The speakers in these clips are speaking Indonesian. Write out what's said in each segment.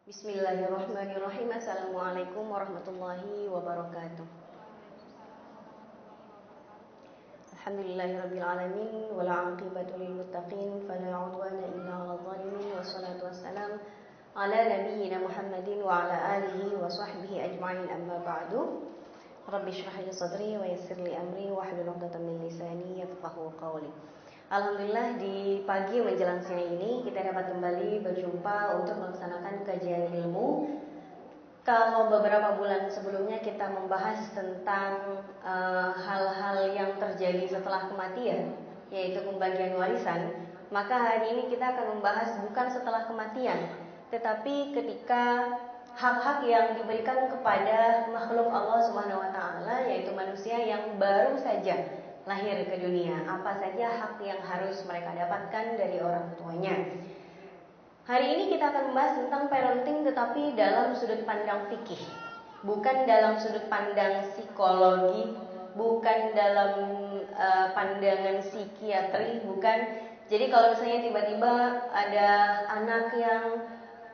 Bismillahirrahmanirrahim. Assalamualaikum warahmatullahi wabarakatuh. Alhamdulillahirabbil alamin wal 'aqibatu lil muttaqin fala 'udwana illa 'alal zalimin wassalatu wassalam ala nabiyyina Muhammadin wa ala alihi wa sahbihi ajma'in amma ba'du. Rabbi shrah li sadri wa yassir li amri wahlul 'uqdatam min lisani yafqahu qawli. Alhamdulillah di pagi menjelang siang ini kita dapat kembali berjumpa untuk melaksanakan kajian ilmu. Kalau beberapa bulan sebelumnya kita membahas tentang hal-hal yang terjadi setelah kematian, yaitu pembagian warisan, maka hari ini kita akan membahas bukan setelah kematian, tetapi ketika hak-hak yang diberikan kepada makhluk Allah Subhanahu wa taala, yaitu manusia yang baru saja lahir ke dunia. Apa saja hak yang harus mereka dapatkan dari orang tuanya. Hari ini kita akan membahas tentang parenting, tetapi dalam sudut pandang fikih, bukan dalam sudut pandang psikologi, bukan dalam pandangan psikiatri, bukan. Jadi kalau misalnya tiba-tiba ada anak yang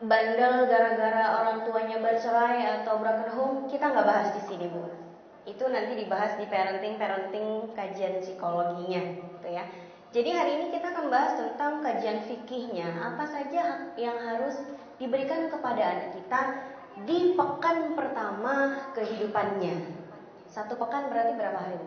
bandel gara-gara orang tuanya bercerai atau broken home, kita nggak bahas di sini, Bu. Itu nanti dibahas di parenting kajian psikologinya, gitu ya. Jadi hari ini kita akan bahas tentang kajian fikihnya, apa saja hak yang harus diberikan kepada anak kita di pekan pertama kehidupannya. 1 pekan berarti berapa hari?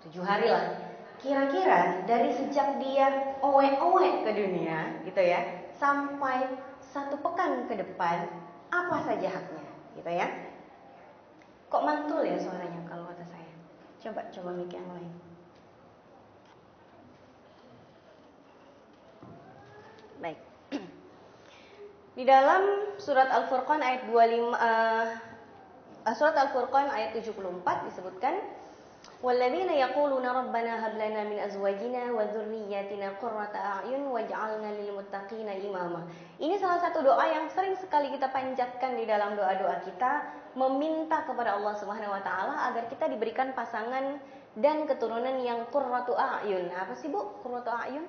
7 hari lah. Kira-kira dari sejak dia owe-owe ke dunia, gitu ya, sampai 1 pekan ke depan, apa saja haknya, gitu ya. Kok mantul ya suaranya kalau kata saya? Coba mic yang lain. Baik. Di dalam surat Al-Furqan ayat 25 surat Al-Furqan ayat 74 disebutkan walladzina yaquluna rabbana hab lana min azwajina wa dzurriyyatina qurrata a'yun waj'alna lil muttaqina imama. Ini salah satu doa yang sering sekali kita panjatkan di dalam doa-doa kita, meminta kepada Allah Subhanahu wa taala agar kita diberikan pasangan dan keturunan yang qurratu a'yun. Apa sih, Bu? Qurratu a'yun?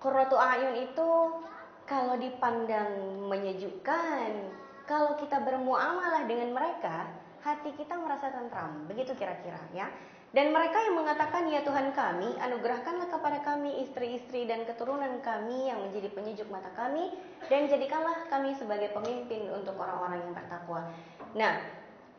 Qurratu a'yun itu kalau dipandang menyejukkan, kalau kita bermuamalah dengan mereka, hati kita merasa tentram, begitu kira-kira ya. Dan mereka yang mengatakan, ya Tuhan kami, anugerahkanlah kepada kami istri-istri dan keturunan kami yang menjadi penyejuk mata kami, dan jadikanlah kami sebagai pemimpin untuk orang-orang yang bertakwa. Nah,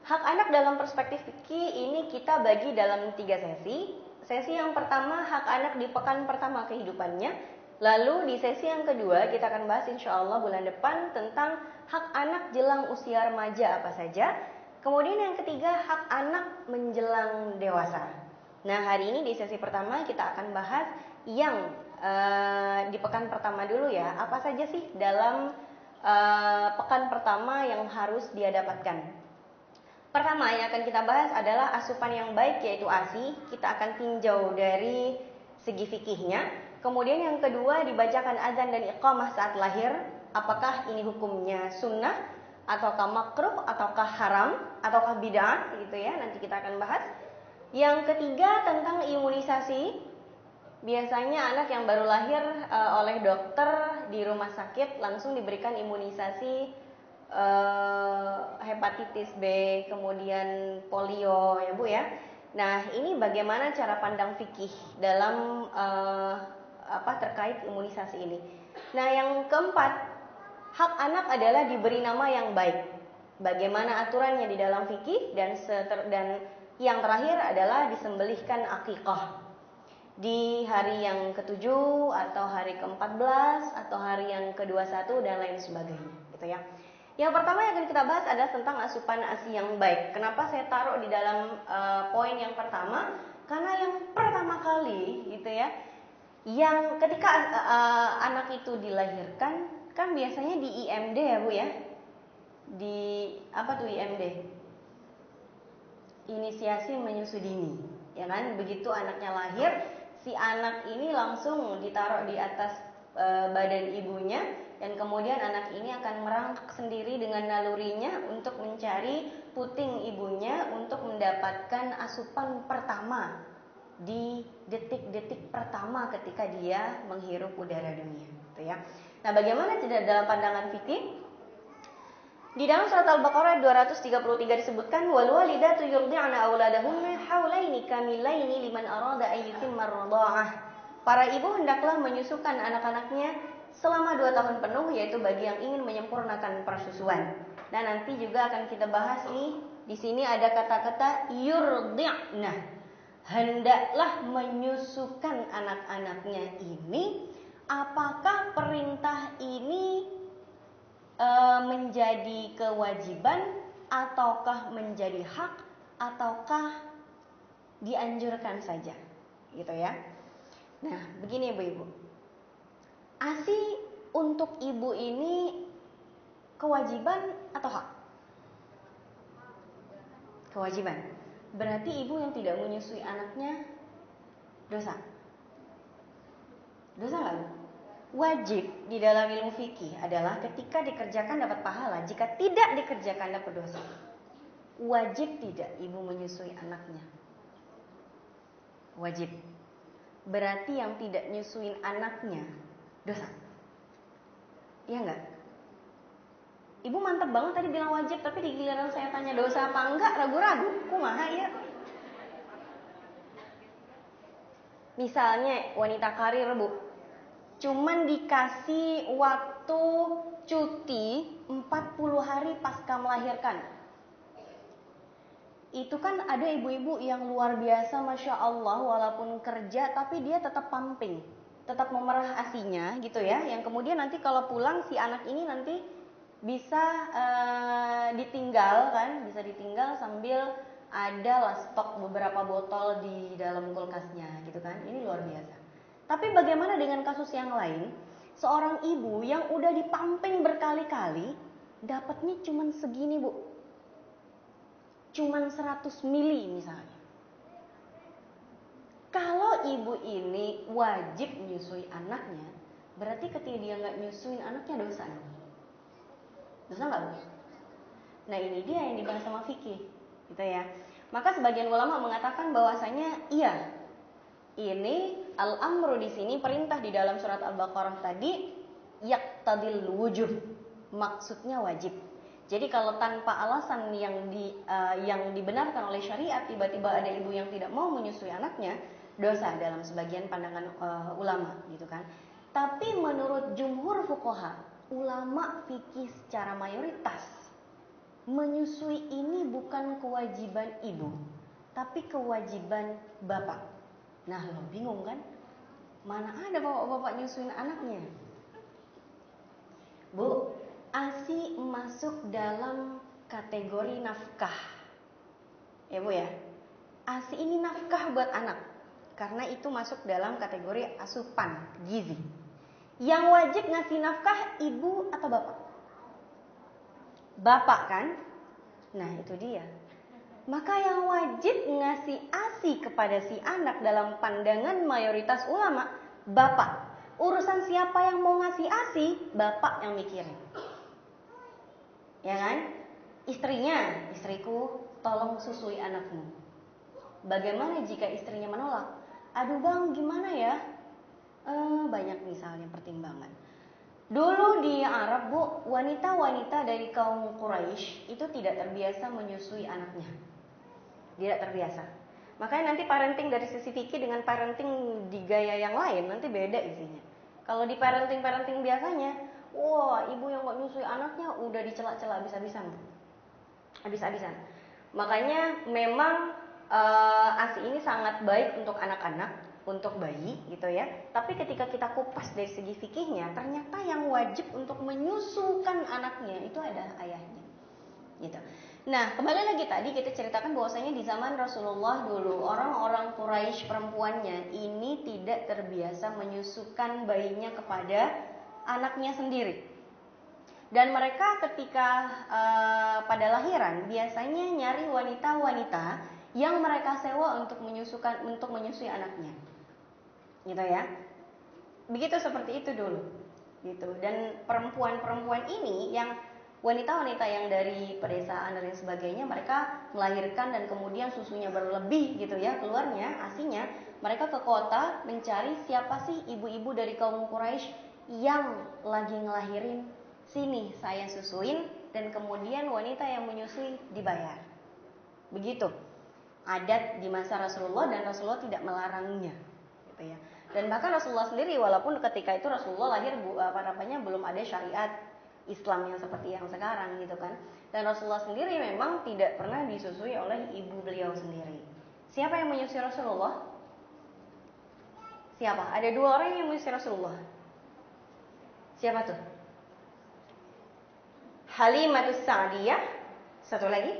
hak anak dalam perspektif fikih ini kita bagi dalam 3 sesi. Sesi yang pertama, hak anak di pekan pertama kehidupannya. Lalu di sesi yang kedua kita akan bahas insya Allah bulan depan tentang hak anak jelang usia remaja apa saja. Kemudian yang ketiga, hak anak menjelang dewasa. Nah, hari ini di sesi pertama kita akan bahas yang di pekan pertama dulu ya. Apa saja sih dalam pekan pertama yang harus dia dapatkan? Pertama yang akan kita bahas adalah asupan yang baik, yaitu ASI. Kita akan tinjau dari segi fikihnya. Kemudian yang kedua, dibacakan azan dan iqamah saat lahir. Apakah ini hukumnya sunnah, ataukah makruh, ataukah haram, ataukah bid'ah, gitu ya. Nanti kita akan bahas. Yang ketiga tentang imunisasi. Biasanya anak yang baru lahir oleh dokter di rumah sakit langsung diberikan imunisasi hepatitis B, kemudian polio, ya Bu ya. Nah, ini bagaimana cara pandang fikih dalam terkait imunisasi ini. Nah, yang keempat, hak anak adalah diberi nama yang baik. Bagaimana aturannya di dalam fikih, dan yang terakhir adalah disembelihkan akikah di hari yang ke-7 atau hari ke-14 atau hari yang ke-21 dan lain sebagainya, gitu ya. Yang pertama yang akan kita bahas adalah tentang asupan ASI yang baik. Kenapa saya taruh di dalam poin yang pertama? Karena yang pertama kali, gitu ya, yang ketika anak itu dilahirkan, kan biasanya di IMD ya Bu ya. Di apa tuh IMD? Inisiasi menyusui dini, ya kan? Begitu anaknya lahir, si anak ini langsung ditaruh di atas badan ibunya, dan kemudian anak ini akan merangkak sendiri dengan nalurinya untuk mencari puting ibunya untuk mendapatkan asupan pertama di detik-detik pertama ketika dia menghirup udara dunia, gitu ya. Nah, bagaimana tidak dalam pandangan fikih? Di dalam surat Al-Baqarah 233 disebutkan wal walidatu yurdi'na auladahunna haulaini kamilaini liman arada an yutimma ar-radha'ah. Para ibu hendaklah menyusukan anak-anaknya selama 2 tahun penuh, yaitu bagi yang ingin menyempurnakan persusuan. Nah, nanti juga akan kita bahas nih. Di sini ada kata-kata yurdi'na. Hendaklah menyusukan anak-anaknya ini. Apakah perintah ini menjadi kewajiban ataukah menjadi hak ataukah dianjurkan saja, gitu ya. Nah, begini ibu-ibu, ASI untuk ibu ini kewajiban atau hak? Kewajiban. Berarti ibu yang tidak menyusui anaknya dosa. Dosa nggak bu? Wajib di dalam ilmu fikih adalah ketika dikerjakan dapat pahala, jika tidak dikerjakan dapat dosa. Wajib tidak ibu menyusui anaknya? Wajib. Berarti yang tidak nyusuin anaknya dosa. Iya enggak? Ibu mantep banget tadi bilang wajib, tapi di giliran saya tanya dosa apa enggak, ragu-ragu. Kumaha ya? Misalnya wanita karir bu, cuman dikasih waktu cuti 40 hari pasca melahirkan. Itu kan ada ibu-ibu yang luar biasa, Masya Allah, walaupun kerja tapi dia tetap pumping, tetap memerah asinya gitu ya. Yang kemudian nanti kalau pulang si anak ini nanti bisa ditinggal kan, bisa ditinggal sambil ada stok beberapa botol di dalam kulkasnya gitu kan. Ini luar biasa. Tapi bagaimana dengan kasus yang lain? Seorang ibu yang udah dipamping berkali-kali, dapatnya cuman segini bu, cuman 100 mili misalnya. Kalau ibu ini wajib menyusui anaknya, berarti ketika dia nggak nyusuin anaknya dosa dong. Dosa nggak bu? Nah ini dia yang dibahas sama fikih, gitu ya. Maka sebagian ulama mengatakan bahwasanya iya. Ini al-amru di sini perintah di dalam surat Al-Baqarah tadi yaqtadil wujub, maksudnya wajib. Jadi kalau tanpa alasan yang dibenarkan oleh syariat tiba-tiba ada ibu yang tidak mau menyusui anaknya, dosa dalam sebagian pandangan ulama gitu kan. Tapi menurut jumhur fuqaha, ulama fikih secara mayoritas, menyusui ini bukan kewajiban ibu, tapi kewajiban bapak. Nah lo bingung kan? Mana ada bapak-bapak nyusuin anaknya? Bu, ASI masuk dalam kategori nafkah. Ya bu ya, ASI ini nafkah buat anak, karena itu masuk dalam kategori asupan gizi. Yang wajib ngasih nafkah ibu atau bapak? Bapak kan? Nah itu dia. Maka yang wajib ngasih ASI kepada si anak dalam pandangan mayoritas ulama, bapak. Urusan siapa yang mau ngasih ASI, bapak yang mikirin. Ya kan? Istrinya, istriku tolong susui anakmu. Bagaimana jika istrinya menolak? Aduh bang, gimana ya? Banyak misalnya pertimbangan. Dulu di Arab bu, wanita-wanita dari kaum Quraisy itu tidak terbiasa menyusui anaknya. Tidak terbiasa. Makanya nanti parenting dari sisi fikih dengan parenting di gaya yang lain nanti beda isinya. Kalau di parenting biasanya, wah ibu yang gak nyusui anaknya udah dicela-cela habis-habisan. Habis-habisan. Makanya memang ASI ini sangat baik untuk anak-anak, untuk bayi gitu ya. Tapi ketika kita kupas dari segi fikihnya, ternyata yang wajib untuk menyusukan anaknya itu adalah ayahnya. Gitu. Nah, kembali lagi tadi kita ceritakan bahwasanya di zaman Rasulullah dulu orang-orang Quraisy perempuannya ini tidak terbiasa menyusukan bayinya kepada anaknya sendiri. Dan mereka ketika pada lahiran biasanya nyari wanita-wanita yang mereka sewa untuk menyusui anaknya. Gitu ya. Begitu seperti itu dulu. Gitu. Dan perempuan-perempuan ini yang wanita-wanita yang dari pedesaan dan lain sebagainya, mereka melahirkan dan kemudian susunya berlebih gitu ya, keluarnya ASInya, mereka ke kota mencari siapa sih ibu-ibu dari kaum Quraisy yang lagi ngelahirin, sini saya susuin, dan kemudian wanita yang menyusui dibayar. Begitu adat di masa Rasulullah, dan Rasulullah tidak melarangnya, gitu ya. Dan bahkan Rasulullah sendiri, walaupun ketika itu Rasulullah lahir belum ada syariat Islam yang seperti yang sekarang, gitu kan. Dan Rasulullah sendiri memang tidak pernah disusui oleh ibu beliau sendiri. Siapa yang menyusui Rasulullah? Siapa? Ada 2 orang yang menyusui Rasulullah. Siapa tuh? Halimatus Sa'diyah. Satu lagi.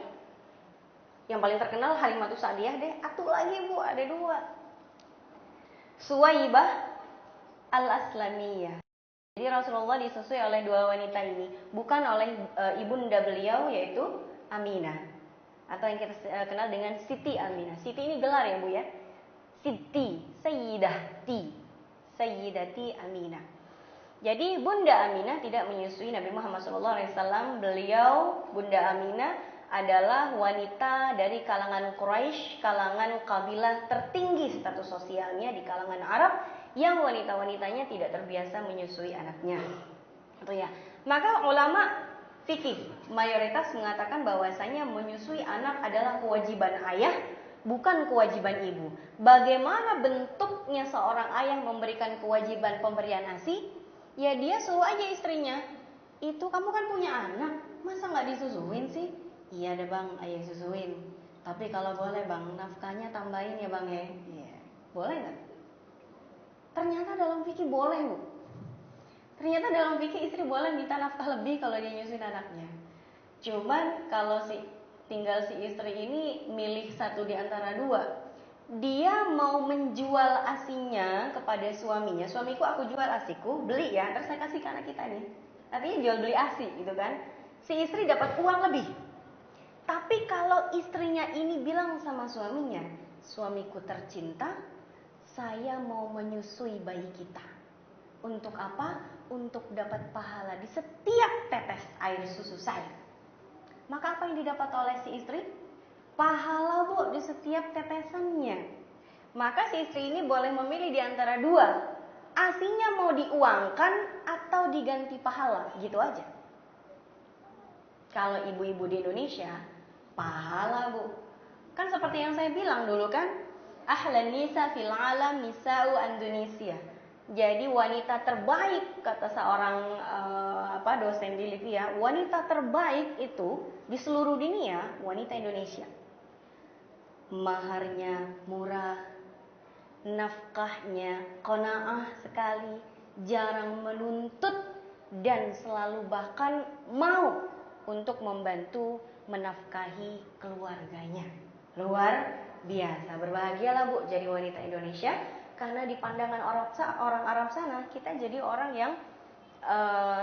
Yang paling terkenal Halimatus Sa'diyah deh. Satu lagi Bu, ada 2. Suwaibah Al-Aslamiyah. Jadi Rasulullah disusui oleh 2 wanita ini, bukan oleh ibunda beliau yaitu Aminah, atau yang kita kenal dengan Siti Aminah. Siti ini gelar ya Bu ya. Siti, Sayyidati Aminah. Jadi Bunda Aminah tidak menyusui Nabi Muhammad SAW. Beliau, Bunda Aminah, adalah wanita dari kalangan Quraisy, kalangan kabilah tertinggi status sosialnya di kalangan Arab, yang wanita-wanitanya tidak terbiasa menyusui anaknya. Itu ya. Maka ulama fikih mayoritas mengatakan bahwasanya menyusui anak adalah kewajiban ayah, bukan kewajiban ibu. Bagaimana bentuknya seorang ayah memberikan kewajiban pemberian ASI? Ya dia suruh aja istrinya, itu kamu kan punya anak, masa nggak disusuin sih? Iya deh bang, ayah susuin. Tapi kalau boleh bang, nafkahnya tambahin ya bang ya. Iya, boleh nggak? Ternyata dalam fikih boleh Bu. Ternyata dalam fikih istri boleh minta nafkah lebih kalau dia nyusuin anaknya. Cuman kalau tinggal si istri ini milih satu di antara 2. Dia mau menjual asinya kepada suaminya. Suamiku aku jual asiku, beli ya, terus saya kasih ke anak kita nih. Artinya jual beli asi gitu kan. Si istri dapat uang lebih. Tapi kalau istrinya ini bilang sama suaminya, suamiku tercinta, saya mau menyusui bayi kita. Untuk apa? Untuk dapat pahala di setiap tetes air susu saya. Maka apa yang didapat oleh si istri? Pahala Bu di setiap tetesannya. Maka si istri ini boleh memilih di antara 2. Asinya mau diuangkan atau diganti pahala, gitu aja. Kalau ibu-ibu di Indonesia, pahala Bu. Kan seperti yang saya bilang dulu kan, ahlan nisa fil alam nisa'u Indonesia. Jadi wanita terbaik, kata seorang dosen di Libya, wanita terbaik itu di seluruh dunia wanita Indonesia. Maharnya murah, nafkahnya qanaah sekali, jarang menuntut, dan selalu bahkan mau untuk membantu menafkahi keluarganya. Luar biasa, berbahagialah Bu jadi wanita Indonesia, karena di pandangan orang Arab sana kita jadi orang yang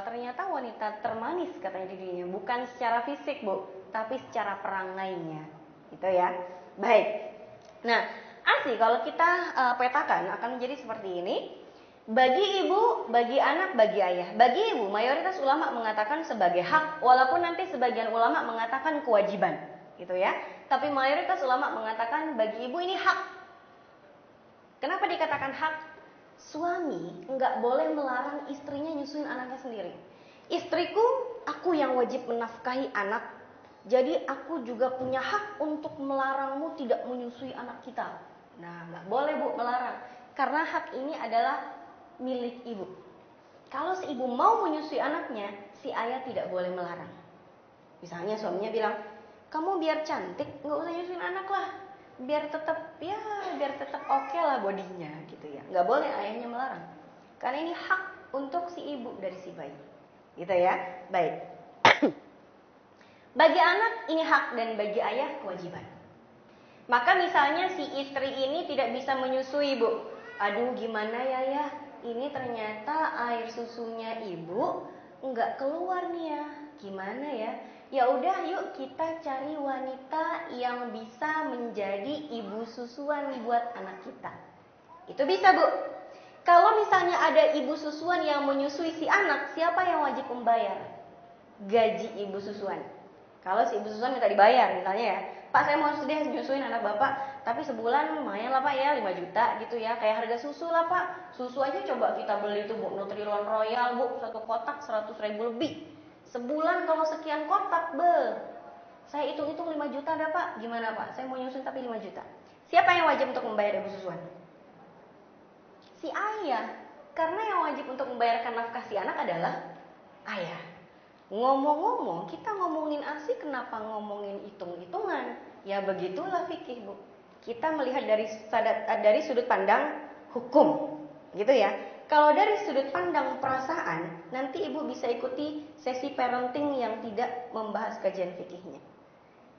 ternyata wanita termanis katanya di dunia, bukan secara fisik Bu, tapi secara perangainya, gitu ya. Baik. Nah, ASI kalau kita petakan akan menjadi seperti ini. Bagi ibu, bagi anak, bagi ayah. Bagi ibu, mayoritas ulama mengatakan sebagai hak, walaupun nanti sebagian ulama mengatakan kewajiban, gitu ya. Tapi mayoritas ulama mengatakan bagi ibu ini hak. Kenapa dikatakan hak? Suami nggak boleh melarang istrinya nyusuin anaknya sendiri. Istriku, aku yang wajib menafkahi anak. Jadi aku juga punya hak untuk melarangmu tidak menyusui anak kita. Nah, nggak boleh Bu melarang, karena hak ini adalah milik ibu. Kalau si ibu mau menyusui anaknya, si ayah tidak boleh melarang. Misalnya suaminya bilang, kamu biar cantik, nggak usah nyusuin anak lah, biar tetap oke lah bodinya, gitu ya. Nggak boleh ayahnya melarang, karena ini hak untuk si ibu dari si bayi, gitu ya. Baik. Bagi anak ini hak, dan bagi ayah kewajiban. Maka misalnya si istri ini tidak bisa menyusui Bu. Aduh gimana ya, ini ternyata air susunya ibu nggak keluar nih ya. Gimana ya? Ya udah yuk kita cari wanita yang bisa menjadi ibu susuan buat anak kita. Itu bisa Bu. Kalau misalnya ada ibu susuan yang menyusui si anak, siapa yang wajib membayar? Gaji ibu susuan. Kalau si ibu susuan minta dibayar misalnya ya, Pak saya mau sedih nyusuin anak bapak, tapi sebulan lumayan lah Pak ya, 5 juta gitu ya. Kayak harga susu lah Pak. Susu aja coba kita beli itu Bu, Nutrilon Royal Bu, 1 kotak 100.000 lebih. Sebulan kalau sekian kotak, saya hitung-hitung 5 juta dah Pak. Gimana Pak? Saya mau nyusun tapi 5 juta. Siapa yang wajib untuk membayar ibu susuan? Si ayah. Karena yang wajib untuk membayarkan nafkah si anak adalah ayah. Ngomong-ngomong, kita ngomongin ASI, kenapa ngomongin hitung-hitungan? Ya begitulah fikih Bu. Kita melihat dari sudut pandang hukum, gitu ya. Kalau dari sudut pandang perasaan, nanti ibu bisa ikuti sesi parenting yang tidak membahas kajian fikihnya,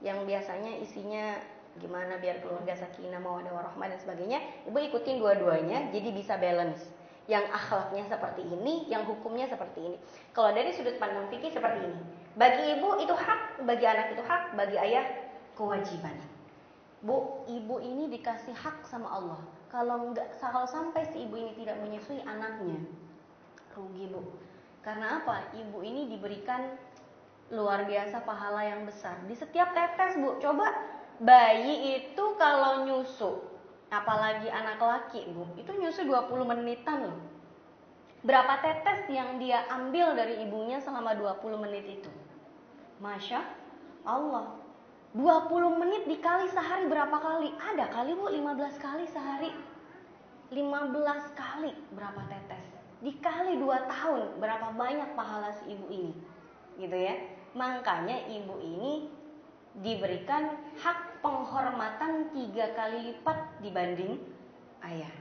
yang biasanya isinya gimana biar keluarga sakinah mawaddah warahmah dan sebagainya. Ibu ikutin dua-duanya, jadi bisa balance. Yang akhlaknya seperti ini, yang hukumnya seperti ini. Kalau dari sudut pandang fikih seperti ini. Bagi ibu itu hak, bagi anak itu hak, bagi ayah kewajiban. Bu, ibu ini dikasih hak sama Allah. Kalau sampai si ibu ini tidak menyusui anaknya, rugi Bu. Karena apa? Ibu ini diberikan luar biasa pahala yang besar di setiap tetes Bu. Coba bayi itu kalau nyusu, apalagi anak laki Bu, itu nyusu 20 menitan loh. Berapa tetes yang dia ambil dari ibunya selama 20 menit itu? Masya Allah. 20 menit dikali sehari berapa kali? Ada kali Bu 15 kali sehari. 15 kali berapa tetes? Dikali 2 tahun berapa banyak pahala si ibu ini? Gitu ya. Makanya ibu ini diberikan hak penghormatan 3 kali lipat dibanding ayah.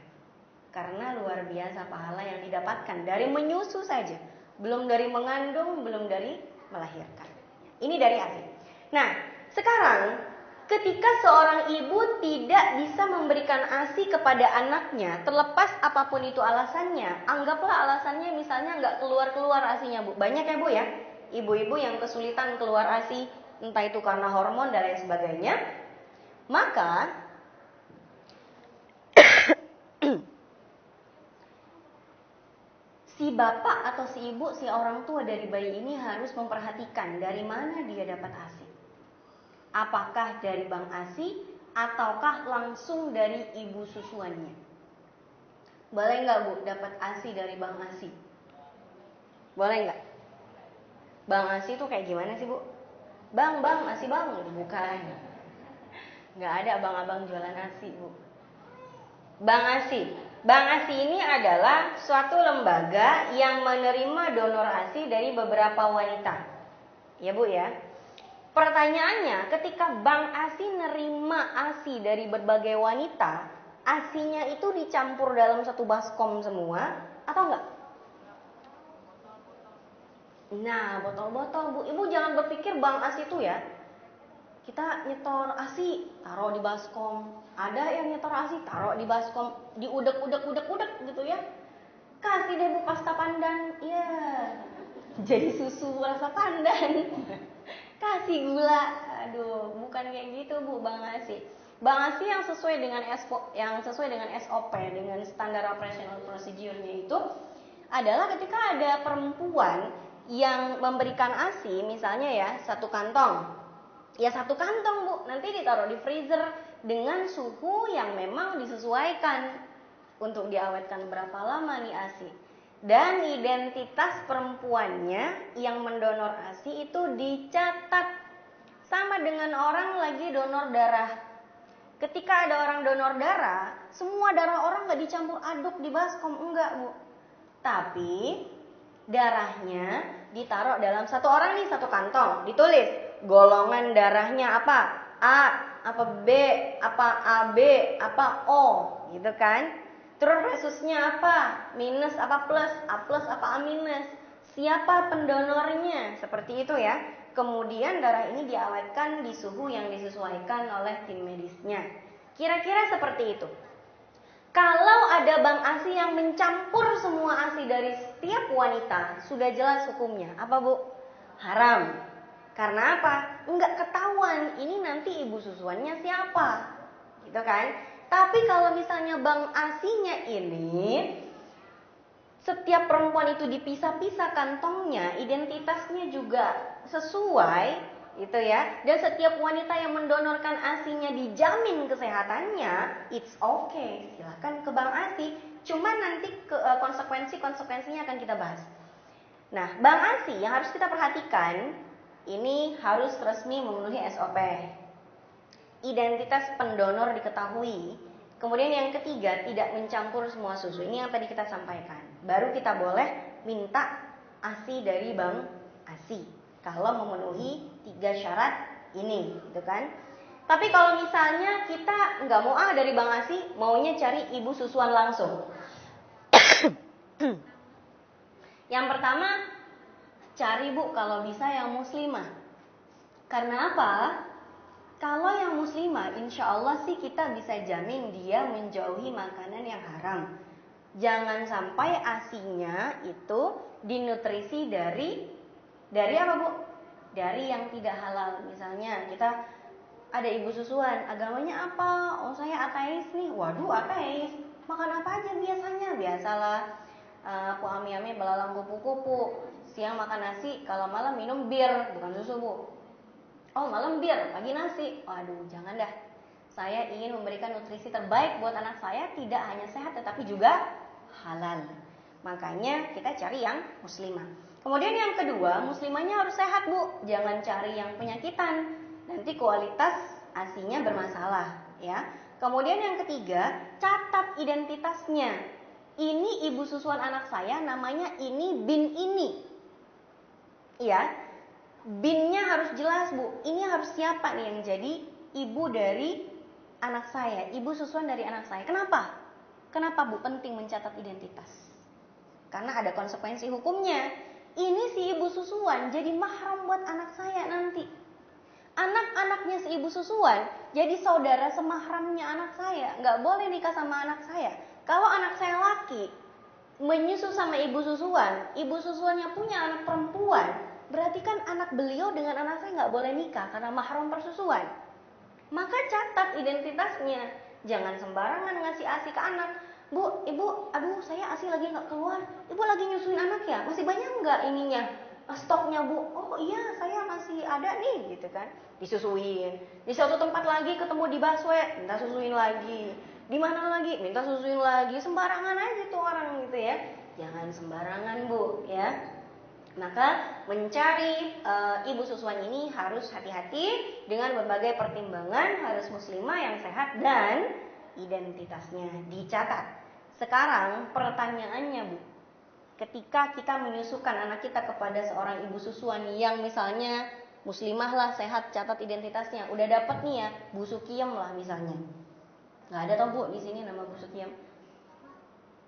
Karena luar biasa pahala yang didapatkan dari menyusu saja. Belum dari mengandung, belum dari melahirkan. Ini dari ASI. Nah, sekarang ketika seorang ibu tidak bisa memberikan ASI kepada anaknya, terlepas apapun itu alasannya, anggaplah alasannya misalnya nggak keluar-keluar ASInya Bu. Banyak ya Bu ya, ibu-ibu yang kesulitan keluar ASI, entah itu karena hormon dan lain sebagainya. Maka si bapak atau si ibu, si orang tua dari bayi ini harus memperhatikan dari mana dia dapat ASI. Apakah dari bank ASI ataukah langsung dari ibu susuannya? Boleh nggak Bu dapat ASI dari bank ASI? Boleh nggak? Bank ASI itu kayak gimana sih Bu? Bang ASI bang, bukan. Nggak ada abang-abang jualan ASI Bu. Bank ASI ini adalah suatu lembaga yang menerima donor ASI dari beberapa wanita. Ya Bu ya. Pertanyaannya, ketika bank ASI nerima ASI dari berbagai wanita, ASInya itu dicampur dalam satu baskom semua atau enggak? Nah, botol-botol Bu. Ibu jangan berpikir bank ASI itu ya, kita nyetor ASI, taruh di baskom. Ada yang nyetor ASI, taruh di baskom, diudek-udek gitu ya. Kasih deh Bu pasta pandan. Ya, jadi susu rasa pandan. Kasih gula. Aduh, bukan kayak gitu Bu, Bang ASI. Bang ASI yang sesuai dengan SOP, dengan standar operational procedure-nya itu adalah ketika ada perempuan yang memberikan ASI, misalnya ya, 1 kantong. Ya 1 kantong Bu, nanti ditaruh di freezer dengan suhu yang memang disesuaikan untuk diawetkan berapa lama nih ASI. Dan identitas perempuannya yang mendonor ASI itu dicatat sama dengan orang lagi donor darah. Ketika ada orang donor darah, semua darah orang gak dicampur aduk di baskom, enggak Bu. Tapi darahnya ditaruh dalam 1 orang nih 1 kantong, ditulis golongan darahnya apa? A, apa B, apa AB, apa O, gitu kan? Terus resusnya apa? Minus apa plus? A plus apa A minus? Siapa pendonornya? Seperti itu ya. Kemudian darah ini diawetkan di suhu yang disesuaikan oleh tim medisnya. Kira-kira seperti itu. Kalau ada bank ASI yang mencampur semua ASI dari setiap wanita, sudah jelas hukumnya. Apa Bu? Haram. Karena apa? Enggak ketahuan ini nanti ibu susuannya siapa. Gitu kan? Tapi kalau misalnya bank ASI-nya ini setiap perempuan itu dipisah-pisah kantongnya, identitasnya juga sesuai, Itu ya. Dan setiap wanita yang mendonorkan ASI-nya dijamin kesehatannya, it's okay. Silahkan ke bank ASI. Cuman nanti konsekuensinya akan kita bahas. Nah, bank ASI yang harus kita perhatikan, ini harus resmi memenuhi SOP. Identitas pendonor diketahui. Kemudian yang ketiga, tidak mencampur semua susu. Ini yang tadi kita sampaikan. Baru kita boleh minta ASI dari bank ASI kalau memenuhi 3 syarat ini, gitu kan? Tapi kalau misalnya kita nggak mau dari bank ASI, maunya cari ibu susuan langsung. Yang pertama, cari bu kalau bisa yang muslimah. Karena apa? Kalau yang muslimah, insya Allah sih kita bisa jamin dia menjauhi makanan yang haram. Jangan sampai ASI-nya itu dinutrisi dari apa bu? Dari yang tidak halal. Misalnya kita ada ibu susuan, agamanya apa? Oh saya ateis nih. Waduh ateis. Makan apa aja biasanya? Biasalah aku ami-ami belalang kupu-kupu. Siang makan nasi, kalau malam minum bir, bukan susu bu. Oh malam bir, pagi nasi. Waduh jangan dah. Saya ingin memberikan nutrisi terbaik buat anak saya, tidak hanya sehat tetapi juga halal. Makanya kita cari yang muslimah. Kemudian yang kedua, muslimahnya harus sehat bu. Jangan cari yang penyakitan. Nanti kualitas ASI-nya bermasalah ya. Kemudian yang ketiga, catat identitasnya. Ini ibu susuan anak saya, namanya ini bin ini. Ya, binnya harus jelas bu. Ini harus siapa nih yang jadi ibu dari anak saya, ibu susuan dari anak saya. Kenapa? Kenapa bu penting mencatat identitas? Karena ada konsekuensi hukumnya. Ini si ibu susuan jadi mahram buat anak saya nanti. Anak-anaknya si ibu susuan jadi saudara semahramnya anak saya. Nggak boleh nikah sama anak saya. Kalau anak saya laki menyusu sama ibu susuannya punya anak perempuan, berarti kan anak beliau dengan anak saya nggak boleh nikah karena mahram persusuan. Maka catat identitasnya. Jangan sembarangan ngasih ASI ke anak. Bu, ibu, aduh saya ASI lagi nggak keluar. Ibu lagi nyusuin anak ya? Masih banyak nggak ininya? Stoknya bu? Oh iya saya masih ada nih gitu kan. Disusuin. Di suatu tempat lagi ketemu di busway, minta susuin lagi. Di mana lagi? Minta susuin lagi. Sembarangan aja tuh orang gitu ya. Jangan sembarangan bu ya. Maka mencari ibu susuan ini harus hati-hati dengan berbagai pertimbangan, harus muslimah yang sehat dan identitasnya dicatat. Sekarang pertanyaannya bu, ketika kita menyusukan anak kita kepada seorang ibu susuan yang misalnya muslimah lah, sehat, catat identitasnya, udah dapet nih ya Bu Sukiyem lah misalnya. Nggak ada tau bu di sini nama Bu Sukiyem.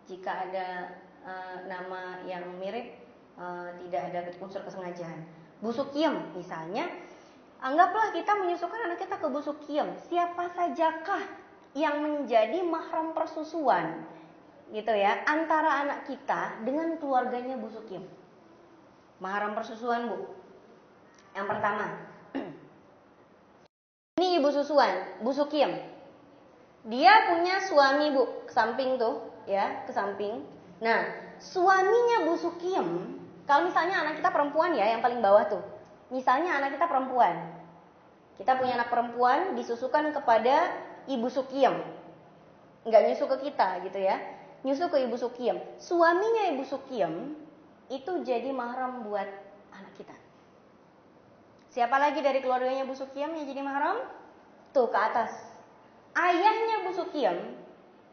Jika ada nama yang mirip, tidak ada unsur kesengajaan. Bu Sukiyem misalnya, anggaplah kita menyusukan anak kita ke Bu Sukiyem. Siapa sajakah yang menjadi mahram persusuan gitu ya antara anak kita dengan keluarganya Bu Sukiyem? Mahram persusuan bu. Yang pertama, ini ibu susuan Bu Sukiyem. Dia punya suami bu, ke samping tuh ya, ke samping. Nah, suaminya Bu Sukiyem, kalau misalnya anak kita perempuan ya, yang paling bawah tuh. Misalnya anak kita perempuan. Kita punya anak perempuan disusukan kepada Ibu Sukiyem. Enggak nyusu ke kita gitu ya. Nyusu ke Ibu Sukiyem. Suaminya Ibu Sukiyem itu jadi mahram buat anak kita. Siapa lagi dari keluarganya Bu Sukiyem yang jadi mahram? Tuh ke atas. Ayahnya Bu Sukiyem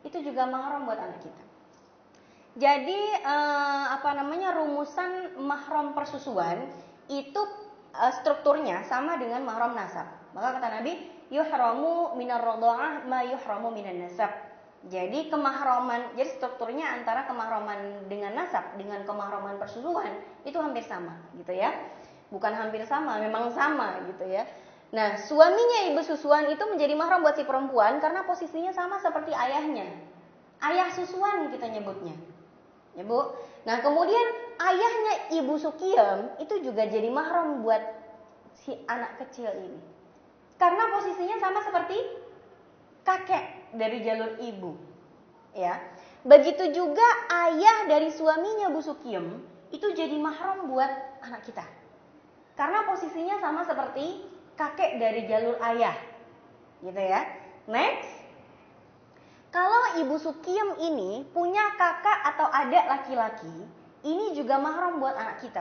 itu juga mahram buat anak kita. Jadi rumusan mahram persusuan itu strukturnya sama dengan mahram nasab. Maka kata Nabi, yuhramu minar radha'ah ma yuhramu minan nasab. Jadi strukturnya antara kemahraman dengan nasab dengan kemahraman persusuan itu hampir sama gitu ya. Bukan hampir sama, memang sama gitu ya. Nah, suaminya ibu susuan itu menjadi mahram buat si perempuan karena posisinya sama seperti ayahnya. Ayah susuan kita nyebutnya. Ya bu. Nah kemudian ayahnya Ibu Sukiyem itu juga jadi mahram buat si anak kecil ini. Karena posisinya sama seperti kakek dari jalur ibu. Ya. Begitu juga ayah dari suaminya Bu Sukiyem itu jadi mahram buat anak kita. Karena posisinya sama seperti kakek dari jalur ayah. Gitu ya. Next. Kalau Ibu Sukiem ini punya kakak atau adik laki-laki, ini juga mahram buat anak kita.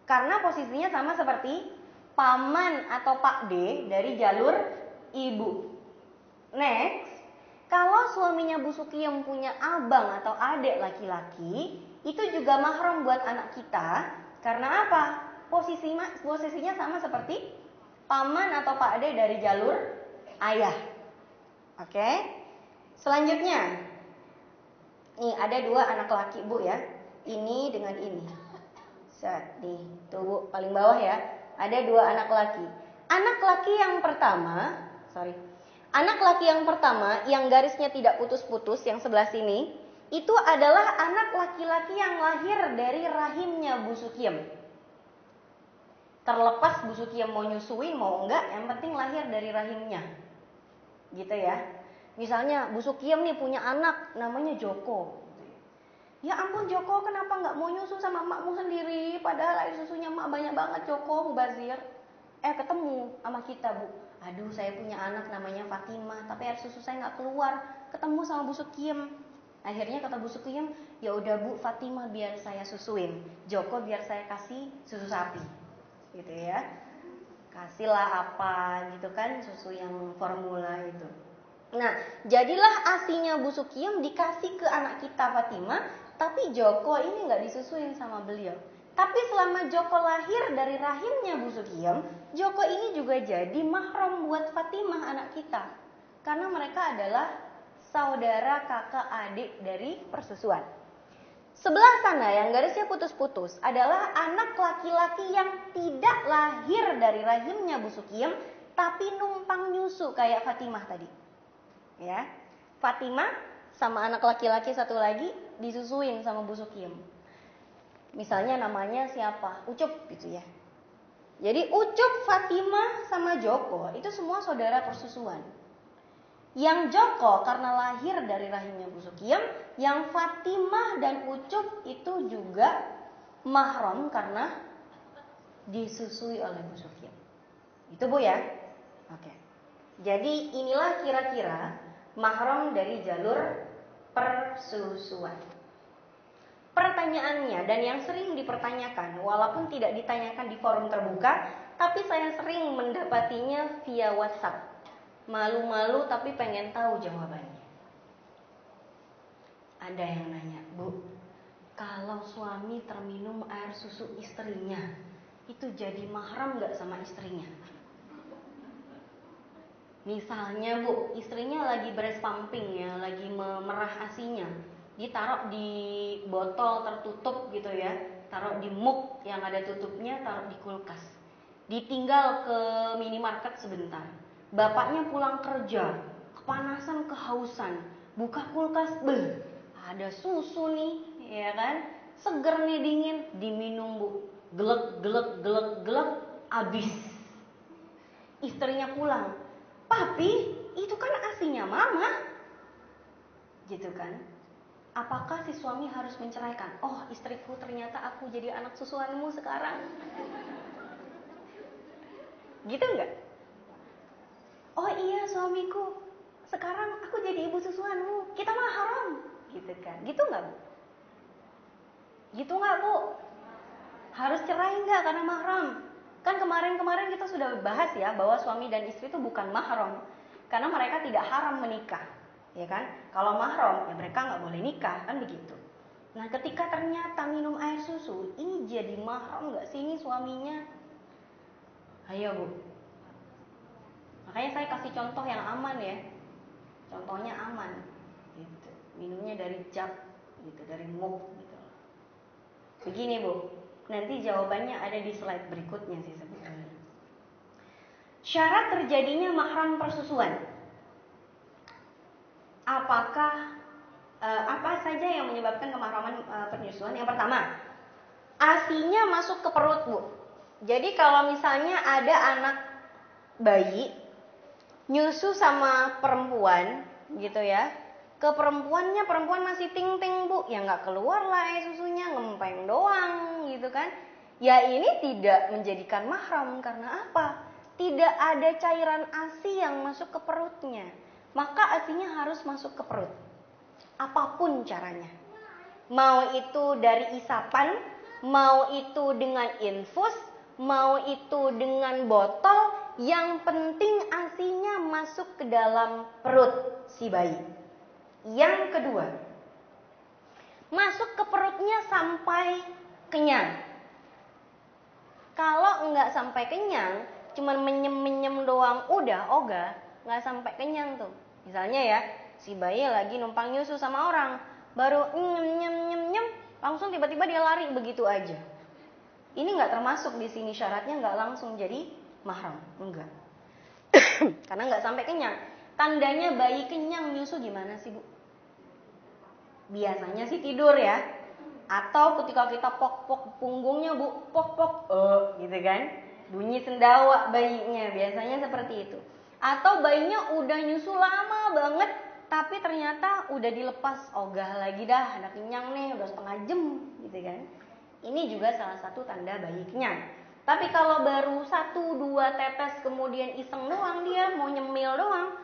Karena posisinya sama seperti paman atau Pak D dari jalur ibu. Next, kalau suaminya Bu Sukiem punya abang atau adik laki-laki, itu juga mahram buat anak kita. Karena apa? Posisinya sama seperti paman atau Pak D dari jalur ayah. Oke? Selanjutnya, nih ada 2 anak laki Bu ya. Ini dengan ini. Set, nih, tuh Bu, paling bawah ya. Ada 2 anak laki. Anak laki yang pertama yang garisnya tidak putus-putus, yang sebelah sini, itu adalah anak laki-laki yang lahir dari rahimnya Bu Sukiem. Terlepas Bu Sukiem mau nyusuin mau enggak, yang penting lahir dari rahimnya. Gitu ya. Misalnya Bu Sukiem nih punya anak namanya Joko. Ya ampun Joko, kenapa nggak mau nyusu sama emakmu sendiri? Padahal air susunya emak banyak banget Joko, Bu Bazir. Ketemu sama kita Bu. Aduh saya punya anak namanya Fatimah, tapi air susu saya nggak keluar. Ketemu sama Bu Sukiem. Akhirnya kata Bu Sukiem, ya udah Bu, Fatimah biar saya susuin, Joko biar saya kasih susu sapi. Gitu ya. Kasihlah apa gitu kan, susu yang formula itu. Nah, jadilah asinya Bu Sukiem dikasih ke anak kita Fatimah, tapi Joko ini nggak disusuin sama beliau. Tapi selama Joko lahir dari rahimnya Bu Sukiem, Joko ini juga jadi mahram buat Fatimah anak kita. Karena mereka adalah saudara kakak adik dari persusuan. Sebelah sana yang garisnya putus-putus adalah anak laki-laki yang tidak lahir dari rahimnya Bu Sukiem, tapi numpang nyusu kayak Fatimah tadi. Ya, Fatimah sama anak laki-laki satu lagi disusuin sama Bu Sukiem. Misalnya namanya siapa? Ucup gitu ya. Jadi Ucup, Fatimah sama Joko itu semua saudara persusuan. Yang Joko karena lahir dari rahimnya Bu Sukiem, yang Fatimah dan Ucup itu juga mahram karena disusui oleh Bu Sukiem. Itu Bu ya. Oke. Jadi inilah kira-kira mahram dari jalur persusuan. Pertanyaannya dan yang sering dipertanyakan, walaupun tidak ditanyakan di forum terbuka, tapi saya sering mendapatinya via WhatsApp. Malu-malu tapi pengen tahu jawabannya. Ada yang nanya, Bu, kalau suami terminum air susu istrinya, itu jadi mahram gak sama istrinya? Misalnya Bu, istrinya lagi breast pumping ya, lagi memerah asinya, ditaruh di botol tertutup gitu ya, taruh di mug yang ada tutupnya, taruh di kulkas, ditinggal ke minimarket sebentar. Bapaknya pulang kerja, kepanasan, kehausan, buka kulkas, ada susu nih, ya kan, seger nih dingin, diminum Bu, gelek, abis. Istrinya pulang, Papi, itu kan asinya mama. Gitu kan. Apakah si suami harus menceraikan? Oh, istriku, ternyata aku jadi anak susuanmu sekarang. Gitu enggak? Oh iya suamiku, sekarang aku jadi ibu susuanmu. Kita mah haram. Gitu kan. Gitu enggak Bu? Gitu enggak Bu? Harus cerai enggak karena mahram? Kan kemarin kita sudah bahas ya bahwa suami dan istri itu bukan mahram karena mereka tidak haram menikah, ya kan? Kalau mahram ya mereka nggak boleh nikah, kan begitu. Nah, ketika ternyata minum air susu, ini jadi mahram nggak sih ini suaminya? Ayo Bu. Makanya saya kasih contoh yang aman ya. Contohnya aman, gitu. Minumnya dari jug, gitu, dari mug, gitu. Begini Bu. Nanti jawabannya ada di slide berikutnya sih sebetulnya. Syarat terjadinya mahram persusuan. Apakah apa saja yang menyebabkan kemahraman persusuan? Yang pertama, asinya masuk ke perut Bu. Jadi kalau misalnya ada anak bayi nyusu sama perempuan, gitu ya, ke perempuannya, perempuan masih ting-ting Bu, ya nggak keluar lah susunya, ngempeng doang gitu kan. Ya ini tidak menjadikan mahram karena apa? Tidak ada cairan ASI yang masuk ke perutnya. Maka ASInya harus masuk ke perut. Apapun caranya. Mau itu dari isapan, mau itu dengan infus, mau itu dengan botol, yang penting ASInya masuk ke dalam perut si bayi. Yang kedua, masuk ke perutnya sampai kenyang. Kalau enggak sampai kenyang, cuman menyem-menyem doang, udah ogah, enggak sampai kenyang tuh. Misalnya ya, si bayi lagi numpang nyusu sama orang, baru nyem-nyem-nyem, langsung tiba-tiba dia lari begitu aja. Ini enggak termasuk di sini, syaratnya enggak langsung jadi mahram, enggak. Karena enggak sampai kenyang. Tandanya bayi kenyang nyusu gimana sih, Bu? Biasanya sih tidur ya. Atau ketika kita pok-pok punggungnya, Bu, pok-pok, gitu kan. Bunyi sendawa bayinya, biasanya seperti itu. Atau bayinya udah nyusu lama banget, tapi ternyata udah dilepas, ogah lagi dah, udah kenyang nih, udah setengah jam, gitu kan. Ini juga salah satu tanda bayi kenyang. Tapi kalau baru 1-2 tetes kemudian iseng doang dia, mau nyemil doang,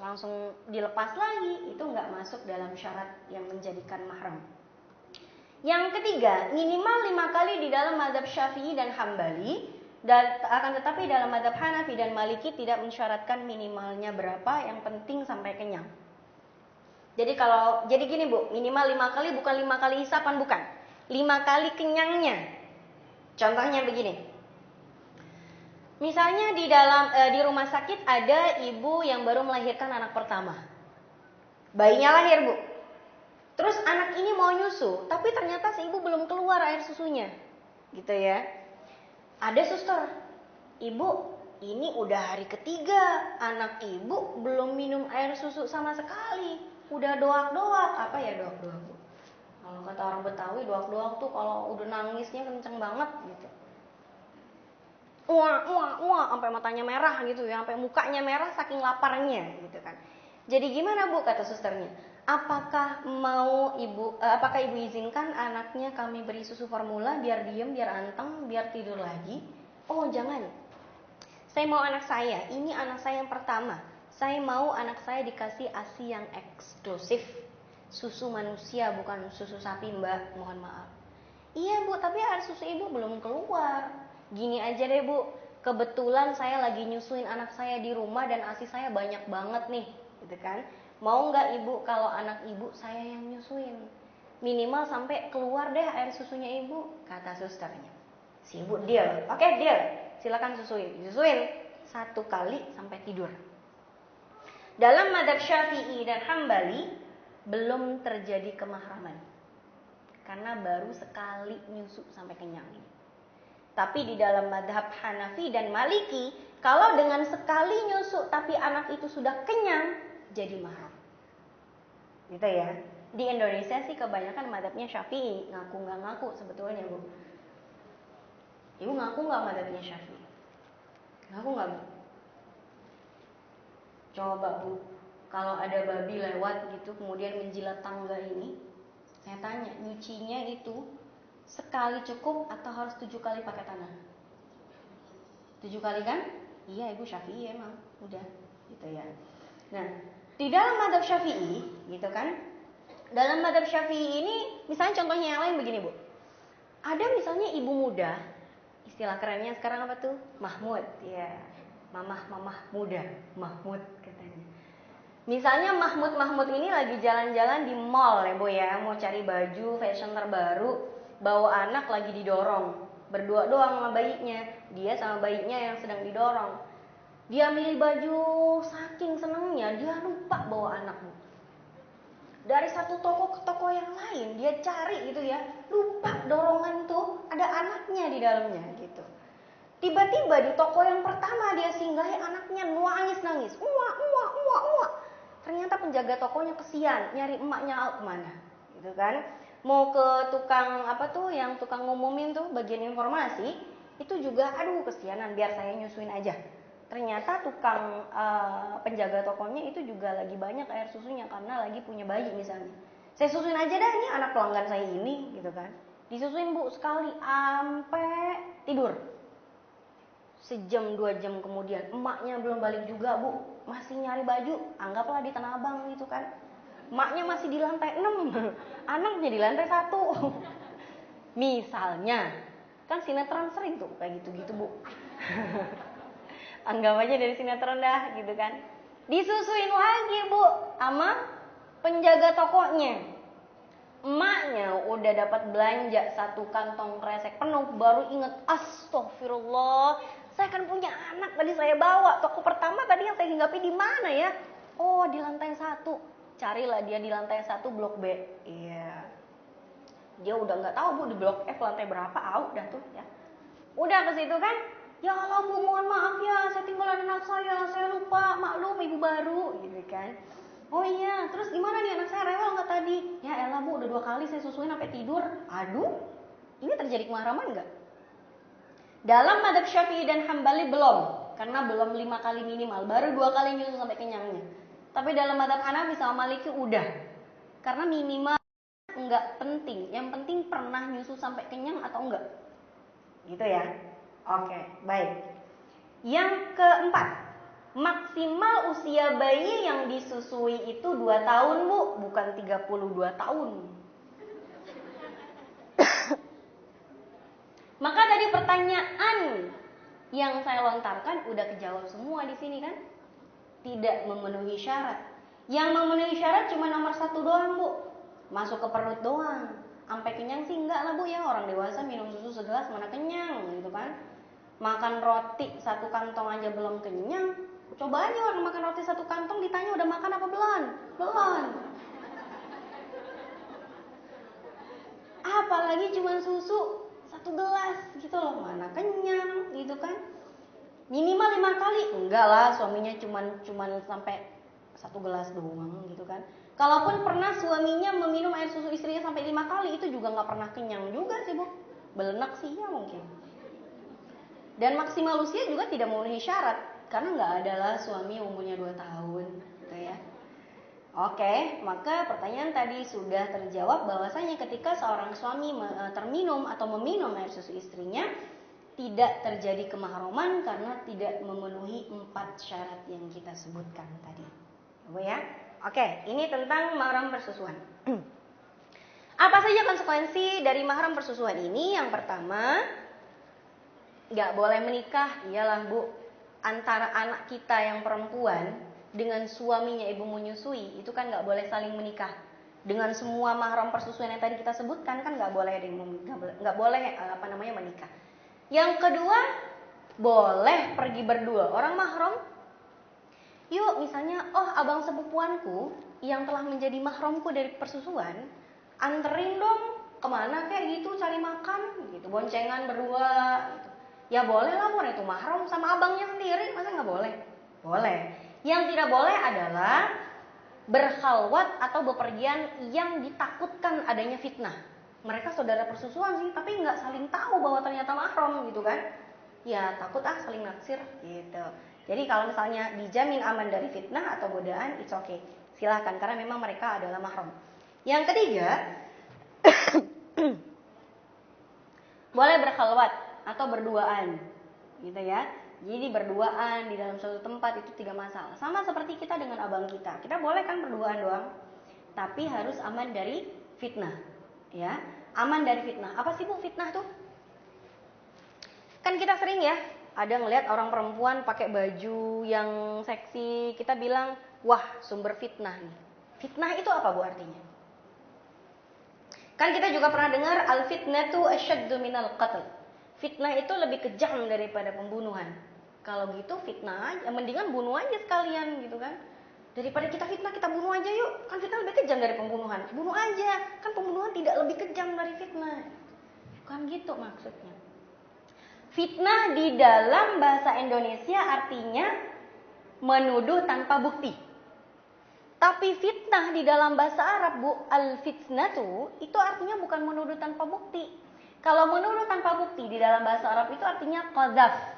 langsung dilepas lagi, itu nggak masuk dalam syarat yang menjadikan mahram. Yang ketiga, minimal 5 kali di dalam mazhab Syafi'i dan Hambali, dan akan tetapi dalam mazhab Hanafi dan Maliki tidak mensyaratkan minimalnya berapa, yang penting sampai kenyang. Jadi gini Bu, minimal 5 kali bukan 5 kali isapan, bukan. 5 kali kenyangnya. Contohnya begini. Misalnya di rumah sakit ada ibu yang baru melahirkan anak pertama. Bayinya lahir, Bu. Terus anak ini mau nyusu, tapi ternyata si ibu belum keluar air susunya. Gitu ya. Ada suster, ibu ini udah hari ketiga, anak ibu belum minum air susu sama sekali. Udah doak-doak, apa ya doak-doak? Kalau kata orang Betawi, doak-doak tuh kalau udah nangisnya kenceng banget gitu. Sampai matanya merah gitu ya, sampai mukanya merah saking laparnya gitu kan. Jadi gimana Bu, kata susternya? Apakah ibu izinkan anaknya kami beri susu formula biar diem, biar anteng, biar tidur lagi? Oh jangan. Saya mau anak saya, ini anak saya yang pertama. Saya mau anak saya dikasih ASI yang eksklusif. Susu manusia bukan susu sapi Mbak, mohon maaf. Iya Bu, tapi air susu ibu belum keluar. Gini aja deh Bu, kebetulan saya lagi nyusuin anak saya di rumah dan ASI saya banyak banget nih, gitu kan. Mau nggak ibu kalau anak ibu saya yang nyusuin? Minimal sampai keluar deh air susunya ibu, kata susternya. Si ibu deal, oke deal, silakan susuin. Disusuin 1 kali sampai tidur. Dalam mazhab Syafi'i dan Hambali belum terjadi kemahraman, karena baru sekali nyusu sampai kenyang. Tapi di dalam mazhab Hanafi dan Maliki, kalau dengan sekali nyusu tapi anak itu sudah kenyang, jadi mahram. Gitu ya. Di Indonesia sih kebanyakan mazhabnya Syafi'i, ngaku nggak ngaku sebetulnya Bu. Ibu ngaku nggak mazhabnya Syafi'i? Ngaku nggak Bu? Coba Bu, kalau ada babi lewat gitu kemudian menjilat tangga ini, saya tanya, nyucinya itu sekali cukup atau harus 7 kali pakai tangan? 7 kali kan? Iya Ibu Syafi'i emang, udah gitu ya. Nah, di dalam mazhab Syafi'i, gitu kan? Dalam mazhab Syafi'i ini, misalnya contohnya yang lain begini Bu. Ada misalnya ibu muda, istilah kerennya sekarang apa tuh? Mahmud, ya. Mamah muda, Mahmud katanya. Misalnya Mahmud ini lagi jalan-jalan di mall ya Bu ya, mau cari baju fashion terbaru, bawa anak lagi didorong, berdua doang sama bayinya, dia sama bayinya yang sedang didorong. Dia milih baju, saking senengnya dia lupa bawa anak Bu. Dari satu toko ke toko yang lain dia cari gitu ya, lupa dorongan tuh ada anaknya di dalamnya gitu. Tiba-tiba di toko yang pertama dia singgahi, anaknya nangis, ternyata penjaga tokonya kesian, nyari emaknya kemana, gitu kan? Mau ke tukang yang tukang ngumumin tuh bagian informasi, itu juga aduh kesianan, biar saya nyusuin aja. Ternyata tukang penjaga tokonya itu juga lagi banyak air susunya karena lagi punya bayi misalnya. Saya susuin aja dah, ini anak pelanggan saya ini, gitu kan? Disusuin Bu sekali sampai tidur. Sejam 2 jam kemudian emaknya belum balik juga Bu, masih nyari baju, anggaplah di Tanah Abang gitu kan. Emaknya masih di lantai 6, anaknya di lantai 1. Misalnya, kan sinetron sering tuh kayak gitu-gitu Bu. Anggap aja dari sinetron dah gitu kan. Disusuin lagi Bu sama penjaga tokonya. Emaknya udah dapat belanja 1 kantong kresek penuh, baru inget, astagfirullah, saya kan punya anak tadi saya bawa. Toko pertama tadi yang saya hinggapi di mana ya? Oh, di lantai 1. Carilah dia di lantai 1 blok B. Iya. Dia udah nggak tahu Bu di blok F lantai berapa, udah tuh ya. Udah ke situ kan? Ya Allah Bu, mohon maaf ya, saya tinggalan anak saya lupa, maklum ibu baru gitu kan. Oh iya, terus gimana nih, anak saya rewel nggak tadi? Ya elah Bu, udah 2 kali saya susuin sampai tidur. Aduh, ini terjadi kemahraman nggak? Dalam madzhab Syafi'i dan Hambali belum, karena belum 5 kali minimal, baru 2 kali nyusu sampai kenyangnya. Tapi dalam madzhab Hanafi sama Maliki udah, karena minimal nggak penting, yang penting pernah nyusu sampai kenyang atau enggak, gitu ya. Oke, baik. Yang keempat, maksimal usia bayi yang disusui itu 2 tahun Bu, bukan 32 tahun. Maka dari pertanyaan yang saya lontarkan udah kejawab semua di sini kan? Tidak memenuhi syarat. Yang memenuhi syarat cuma nomor 1 doang Bu, masuk ke perut doang. Sampai kenyang sih enggak lah Bu ya, orang dewasa minum susu segelas mana kenyang gitu kan. Makan roti 1 kantong aja belum kenyang. Coba aja orang makan roti 1 kantong ditanya udah makan apa belum? Belum. Apalagi cuma susu 1 gelas gitu loh, mana kenyang gitu kan. Minimal 5 kali. Enggak lah, suaminya cuman sampai 1 gelas doang gitu kan. Kalaupun pernah suaminya meminum air susu istrinya sampai 5 kali, itu juga gak pernah kenyang juga sih Bu. Belenak sih ya mungkin. Dan maksimal usia juga tidak memenuhi syarat, karena gak adalah suami umurnya 2 tahun gitu ya. Oke, maka pertanyaan tadi sudah terjawab bahwasanya ketika seorang suami terminum atau meminum air susu istrinya, tidak terjadi kemahroman karena tidak memenuhi 4 syarat yang kita sebutkan tadi. Ya? Oke, ini tentang mahram persusuan. Apa saja konsekuensi dari mahram persusuan ini? Yang pertama, gak boleh menikah. Iyalah Bu, antara anak kita yang perempuan dengan suaminya ibu menyusui, itu kan gak boleh saling menikah. Dengan semua mahram persusuan yang tadi kita sebutkan kan gak boleh menikah. Yang kedua, boleh pergi berdua. Orang mahram, yuk misalnya, abang sepupuanku yang telah menjadi mahramku dari persusuan, anterin dong kemana kayak gitu, cari makan gitu, boncengan berdua gitu. Ya boleh lah, mau itu mahram sama abangnya sendiri, masa gak boleh? Boleh. Yang tidak boleh adalah berkhalwat atau bepergian yang ditakutkan adanya fitnah. Mereka saudara persusuan sih, tapi nggak saling tahu bahwa ternyata mahram gitu kan. Ya takut saling naksir gitu. Jadi kalau misalnya dijamin aman dari fitnah atau godaan, it's okay. Silakan, karena memang mereka adalah mahram. Yang ketiga, boleh berkhalwat atau berduaan gitu ya. Jadi berduaan di dalam suatu tempat itu tidak masalah. Sama seperti kita dengan abang kita. Kita boleh kan berduaan doang, tapi harus aman dari fitnah. Ya, aman dari fitnah. Apa sih Bu fitnah tuh? Kan kita sering ya, ada ngelihat orang perempuan pakai baju yang seksi, kita bilang, wah sumber fitnah nih. Fitnah itu apa Bu artinya? Kan kita juga pernah dengar al-fitnatu asyaddu minal qatl. Fitnah itu lebih kejam daripada pembunuhan. Kalau gitu fitnah aja, mendingan bunuh aja sekalian gitu kan. Daripada kita fitnah, kita bunuh aja yuk. Kan fitnah lebih kejam dari pembunuhan. Bunuh aja, kan pembunuhan tidak lebih kejam dari fitnah. Bukan gitu maksudnya. Fitnah di dalam bahasa Indonesia artinya menuduh tanpa bukti. Tapi fitnah di dalam bahasa Arab Bu, al-fitnatu, itu artinya bukan menuduh tanpa bukti. Kalau menuduh tanpa bukti di dalam bahasa Arab itu artinya qadzaf.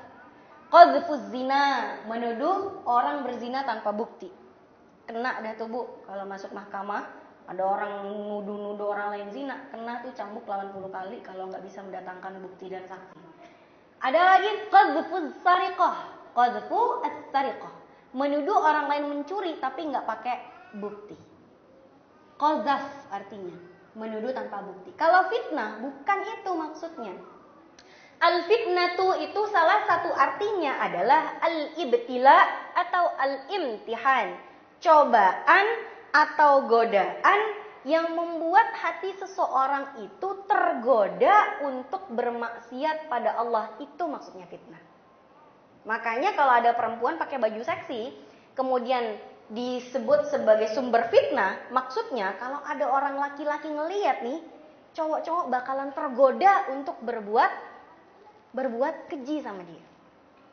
Qadzfuz zina, menuduh orang berzina tanpa bukti. Kena dah tuh Bu, kalau masuk mahkamah Ada orang nuduh-nuduh orang lain zina, kena tuh cambuk 80 kali kalau nggak bisa mendatangkan bukti dan saksi. Ada lagi qadzfus sariqah. Qadzfu as-sariqah. Menuduh orang lain mencuri tapi nggak pakai bukti. Qadzaf artinya menuduh tanpa bukti. Kalau fitnah bukan itu maksudnya. Al-fitnatu itu salah satu artinya adalah al-ibtila atau al-imtihan. Cobaan atau godaan yang membuat hati seseorang itu tergoda untuk bermaksiat pada Allah. Itu maksudnya fitnah. Makanya kalau ada perempuan pakai baju seksi, kemudian disebut sebagai sumber fitnah, maksudnya kalau ada orang laki-laki ngelihat nih, cowok-cowok bakalan tergoda untuk berbuat keji sama dia.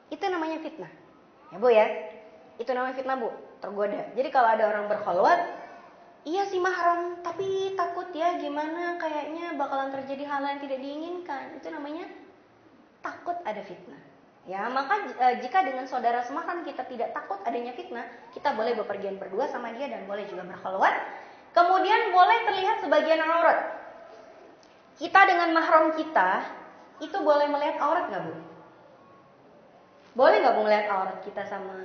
Itu namanya fitnah. Ya Bu ya, itu namanya fitnah Bu, tergoda. Jadi kalau ada orang berkholwat, iya sih mahram, tapi takut ya gimana kayaknya bakalan terjadi hal yang tidak diinginkan. Itu namanya takut ada fitnah. Ya, maka jika dengan saudara semahram kita tidak takut adanya fitnah, kita boleh bepergian berdua sama dia dan boleh juga berkholwat. Kemudian boleh terlihat sebagian aurat. Kita dengan mahram kita itu boleh melihat aurat nggak Bu? Boleh nggak Bu melihat aurat kita sama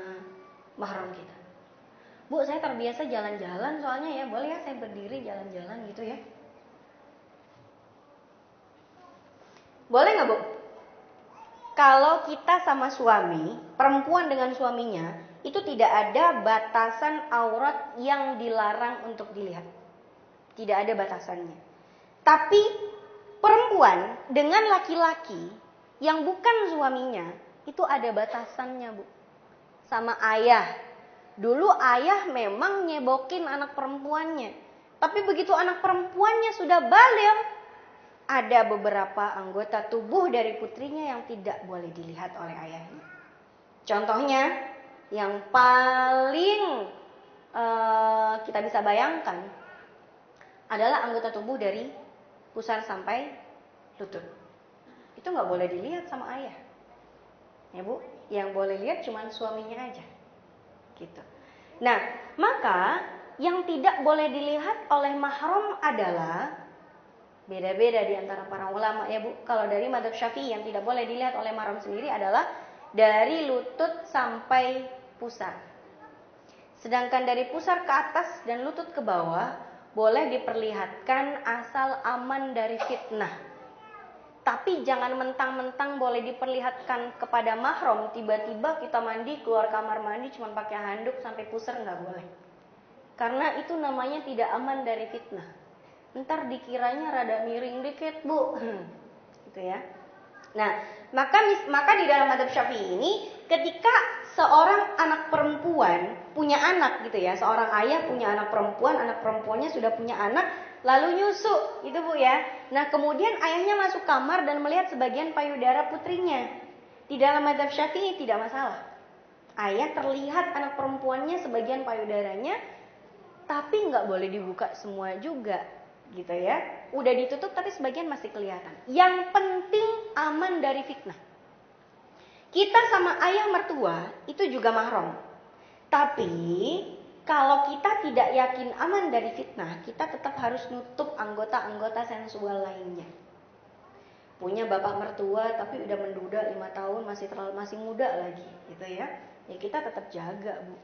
mahram kita? Bu, saya terbiasa jalan-jalan soalnya ya, boleh ya saya berdiri jalan-jalan gitu ya? Boleh nggak Bu? Kalau kita sama suami, perempuan dengan suaminya, itu tidak ada batasan aurat yang dilarang untuk dilihat. Tidak ada batasannya. Tapi perempuan dengan laki-laki yang bukan suaminya, itu ada batasannya Bu. Sama ayah. Dulu ayah memang nyebokin anak perempuannya. Tapi begitu anak perempuannya sudah baligh, ada beberapa anggota tubuh dari putrinya yang tidak boleh dilihat oleh ayahnya. Contohnya, yang paling kita bisa bayangkan adalah anggota tubuh dari pusar sampai lutut. Itu nggak boleh dilihat sama ayah. Ya Bu, yang boleh lihat cuma suaminya aja. Gitu. Nah, maka yang tidak boleh dilihat oleh mahram adalah beda-beda di antara para ulama ya Bu. Kalau dari mazhab Syafi'i yang tidak boleh dilihat oleh mahram sendiri adalah dari lutut sampai pusar. Sedangkan dari pusar ke atas dan lutut ke bawah boleh diperlihatkan asal aman dari fitnah. Tapi jangan mentang-mentang boleh diperlihatkan kepada mahram, tiba-tiba kita mandi keluar kamar mandi cuma pakai handuk sampai pusar, nggak boleh. Karena itu namanya tidak aman dari fitnah. Ntar dikiranya rada miring dikit Bu, gitu ya. Nah, maka di dalam mazhab Syafi'i ini, ketika seorang anak perempuan punya anak gitu ya, seorang ayah punya anak perempuannya sudah punya anak, lalu nyusu, gitu Bu ya. Nah, kemudian ayahnya masuk kamar dan melihat sebagian payudara putrinya. Di dalam mazhab Syafi'i tidak masalah. Ayah terlihat anak perempuannya sebagian payudaranya, tapi nggak boleh dibuka semua juga. Gitu ya, udah ditutup tapi sebagian masih kelihatan. Yang penting aman dari fitnah. Kita sama ayah mertua itu juga mahram. Tapi kalau kita tidak yakin aman dari fitnah, kita tetap harus nutup anggota-anggota sensual lainnya. Punya bapak mertua tapi udah menduda 5 tahun, masih muda lagi, gitu ya. Ya kita tetap jaga Bu.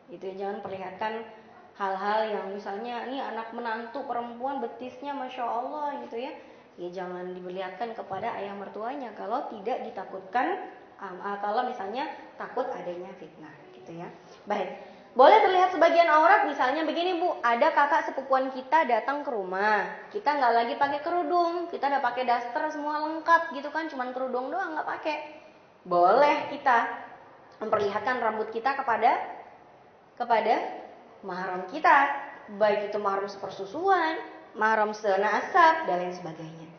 Gitu ya, jangan perlihatkan hal-hal yang misalnya ini anak menantu perempuan betisnya Masya Allah gitu ya. Ya jangan diperlihatkan kepada ayah mertuanya kalau tidak ditakutkan, kalau misalnya takut adanya fitnah gitu ya. Baik, boleh terlihat sebagian aurat misalnya begini Bu, ada kakak sepupuan kita datang ke rumah, kita nggak lagi pakai kerudung, kita udah pakai daster semua lengkap gitu kan, cuman kerudung doang nggak pakai. Boleh kita memperlihatkan rambut kita kepada mahram kita, baik itu mahram sepersusuan, mahram senasab dan lain sebagainya.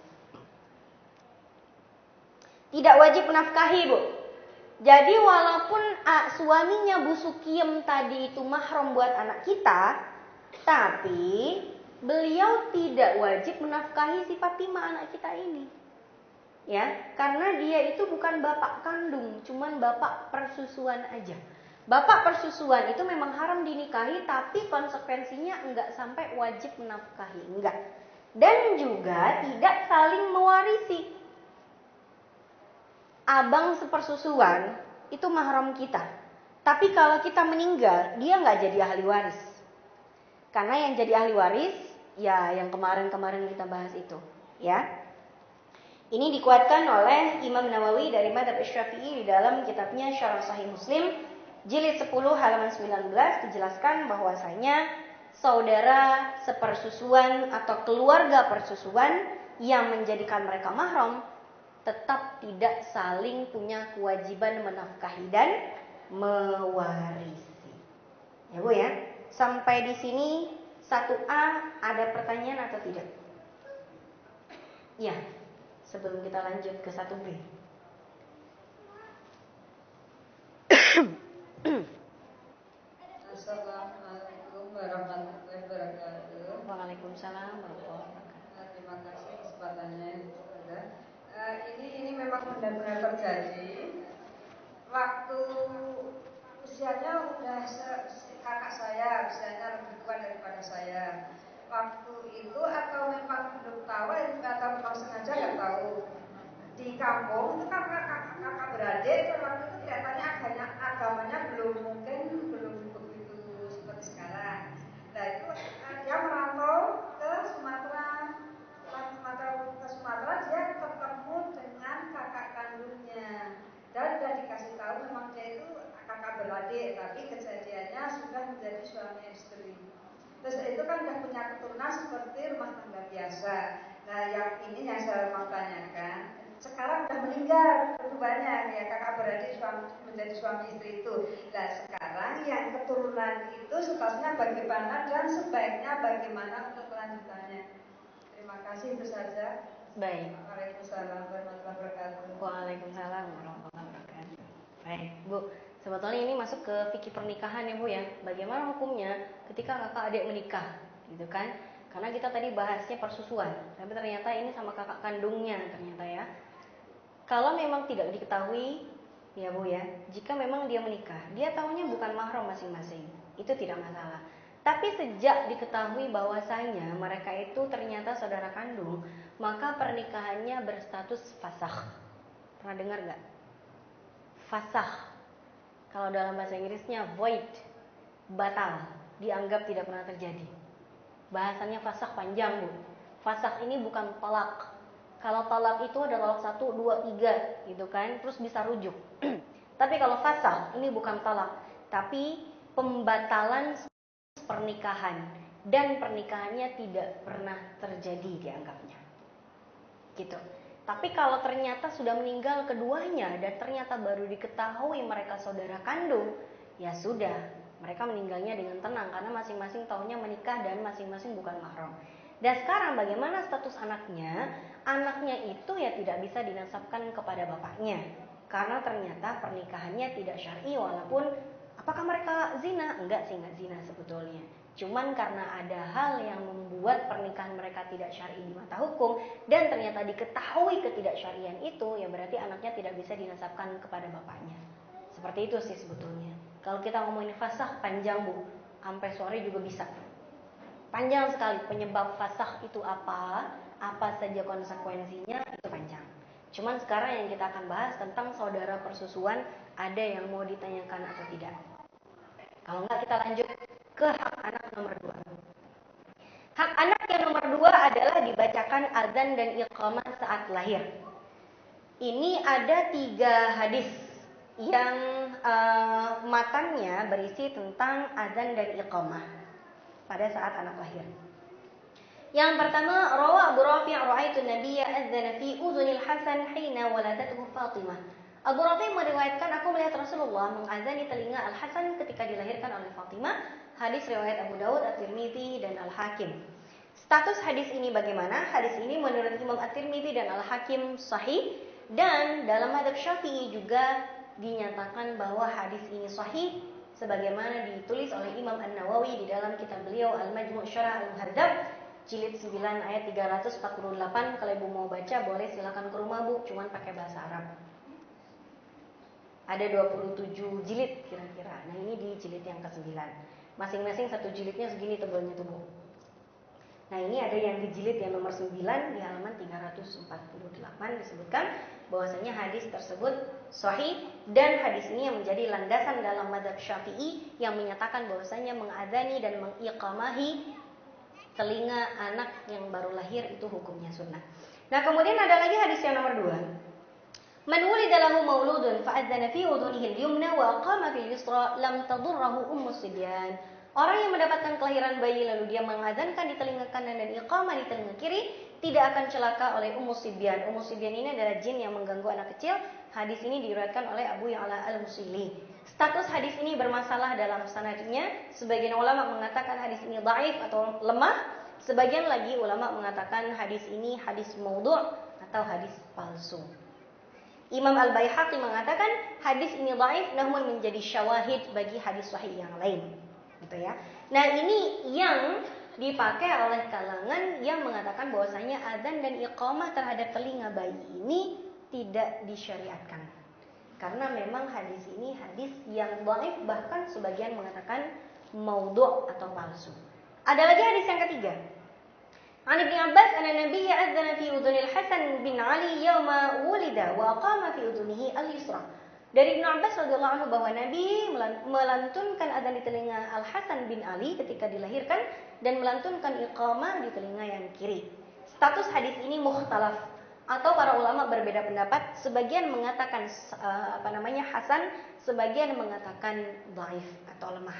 Tidak wajib menafkahi Bu. Jadi walaupun suaminya Bu Sukiem tadi itu mahram buat anak kita, tapi beliau tidak wajib menafkahi si Fatimah anak kita ini. Ya, karena dia itu bukan bapak kandung, cuman bapak persusuan aja. Bapak persusuan itu memang haram dinikahi, tapi konsekuensinya enggak sampai wajib menafkahi, enggak. Dan juga tidak saling mewarisi. Abang sepersusuan itu mahram kita. Tapi kalau kita meninggal, dia enggak jadi ahli waris. Karena yang jadi ahli waris, ya yang kemarin-kemarin kita bahas itu, ya. Ini dikuatkan oleh Imam Nawawi dari Madzhab Syafi'i di dalam kitabnya Syarah Sahih Muslim, jilid 10 halaman 19, dijelaskan bahwasanya saudara sepersusuan atau keluarga persusuan yang menjadikan mereka mahram tetap tidak saling punya kewajiban menafkahi dan mewarisi. Ya Bu ya. Sampai di sini 1A ada pertanyaan atau tidak? Ya. Sebelum kita lanjut ke 1B. Assalamualaikum warahmatullahi wabarakatuh. Waalaikumsalam warahmatullahi wabarakatuh. Terima kasih kesempatannya. Ini memang benar-benar terjadi. Waktu usianya udah kakak saya, usianya lebih tua daripada saya. Waktu itu atau memang belum tahu atau memang sengaja nggak tahu. Di kampung itu kan kakak beradik, waktu itu kelihatannya agamanya belum begitu seperti sekarang. Nah itu dia merantau ke Sumatera dia ketemu dengan kakak kandungnya dan sudah dikasih tahu memang dia itu kakak beradik, tapi kejadiannya sudah menjadi suami istri. Terus itu kan sudah punya keturunan seperti rumah tangga biasa. Nah yang ini yang saya mau tanyakan, sekarang sudah meninggal keduanya, ya kakak beradik menjadi suami istri itu. Nah sekarang yang keturunan itu statusnya bagaimana dan sebaiknya bagaimana untuk kelanjutannya? Terima kasih, itu saja. Baik. Waalaikumsalam warahmatullahi wabarakatuh. Waalaikumsalam warahmatullahi wabarakatuh. Baik, Bu. Sebetulnya ini masuk ke fikih pernikahan ya Bu ya. Bagaimana hukumnya ketika kakak adik menikah, gitu kan? Karena kita tadi bahasnya persusuan, tapi ternyata ini sama kakak kandungnya ternyata ya. Kalau memang tidak diketahui, ya Bu ya, jika memang dia menikah, dia tahunya bukan mahram masing-masing, itu tidak masalah. Tapi sejak diketahui bahwasanya mereka itu ternyata saudara kandung, maka pernikahannya berstatus fasakh. Pernah dengar gak? Fasakh. Kalau dalam bahasa Inggrisnya void, batal, dianggap tidak pernah terjadi. Bahasannya fasakh panjang Bu. Fasakh ini bukan talak. Kalau talak itu ada talak 1, 2, 3 gitu kan, terus bisa rujuk. Tapi kalau fasakh ini bukan talak, tapi pembatalan pernikahan, dan pernikahannya tidak pernah terjadi dianggapnya. Gitu. Tapi kalau ternyata sudah meninggal keduanya dan ternyata baru diketahui mereka saudara kandung, ya sudah, mereka meninggalnya dengan tenang karena masing-masing tahunya menikah dan masing-masing bukan mahram. Dan sekarang bagaimana status anaknya? Anaknya itu ya tidak bisa dinasabkan kepada bapaknya karena ternyata pernikahannya tidak syar'i, walaupun apakah mereka zina? Enggak sih, enggak zina sebetulnya. Cuman karena ada hal yang membuat pernikahan mereka tidak syar'i di mata hukum dan ternyata diketahui ketidaksyarian itu, ya berarti anaknya tidak bisa dinasabkan kepada bapaknya. Seperti itu sih sebetulnya. Kalau kita ngomongin fasakh panjang Bu, sampai sore juga bisa. Panjang sekali penyebab fasakh itu apa saja konsekuensinya, itu panjang. Cuman sekarang yang kita akan bahas tentang saudara persusuan, ada yang mau ditanyakan atau tidak? Kalau enggak kita lanjut ke hak anak nomor 2. Hak anak yang nomor 2 adalah dibacakan azan dan iqamah saat lahir. Ini ada 3 hadis yang matannya berisi tentang azan dan iqamah pada saat anak lahir. Yang pertama, rawa Abu Rafi' ra'aitu nabiyya adzana fi udhunil Hasan hina waladathu Fatimah. Abu Rafi' meriwayatkan, aku melihat Rasulullah mengazani telinga Al-Hasan ketika dilahirkan oleh Fatimah. Hadis riwayat Abu Daud, At-Tirmidzi dan Al-Hakim. Status hadis ini bagaimana? Hadis ini menurut Imam At-Tirmidzi dan Al-Hakim sahih, dan dalam madzhab Syafi'i juga dinyatakan bahwa hadis ini sahih sebagaimana ditulis oleh Imam An-Nawawi di dalam kitab beliau Al-Majmu' Syarah Al-Muhadzab jilid 9 ayat 348. Kalau Ibu mau baca boleh silakan ke rumah Bu, cuman pakai bahasa Arab. Ada 27 jilid kira-kira. Nah ini di jilid yang ke-9. Masing-masing satu jilidnya segini tebalnya tuh Bu. Nah ini ada yang di jilid yang nomor 9 di halaman 348 disebutkan bahwasanya hadis tersebut sahih, dan hadis ini yang menjadi landasan dalam mazhab Syafi'i yang menyatakan bahwasanya mengadani dan mengiqamahi telinga anak yang baru lahir itu hukumnya sunnah. Nah kemudian ada lagi hadis yang nomor 2. Man wulida lahu mauludun fa'adzana fi udhunihi al-yumna wa aqama fil yusra lam tadurruhu ummus sibyan. Orang yang mendapatkan kelahiran bayi lalu dia mengadzankan di telinga kanan dan iqamah di telinga kiri tidak akan celaka oleh ummus sibyan. Ummus sibyan ini adalah jin yang mengganggu anak kecil. Hadis ini diriwayatkan oleh Abu Ya'la al-Musili. Status hadis ini bermasalah dalam sanadnya. Sebagian ulama mengatakan hadis ini dhaif atau lemah. Sebagian lagi ulama mengatakan hadis ini hadis maudhu' atau hadis palsu. Imam Al-Baihaqi mengatakan hadis ini dhaif namun menjadi syawahid bagi hadis sahih yang lain. Gitu ya. Nah, ini yang dipakai oleh kalangan yang mengatakan bahwasanya azan dan iqamah terhadap telinga bayi ini tidak disyariatkan. Karena memang hadis ini hadis yang dhaif, bahkan sebagian mengatakan maudhu' atau palsu. Ada lagi hadis yang ketiga. An Ibnu Abbas anna Nabiyya adzana fi udhunil Hasan bin Ali yauma wulida wa aqama fi udhunihi al-yusra. Dari Ibnu Abbas radhiyallahu anhu bahwa Nabi melantunkan adzan di telinga Al-Hasan bin Ali ketika dilahirkan dan melantunkan iqamah di telinga yang kiri. Status hadis ini mukhtalaf atau para ulama berbeda pendapat. Sebagian mengatakan hasan, sebagian mengatakan dhaif atau lemah.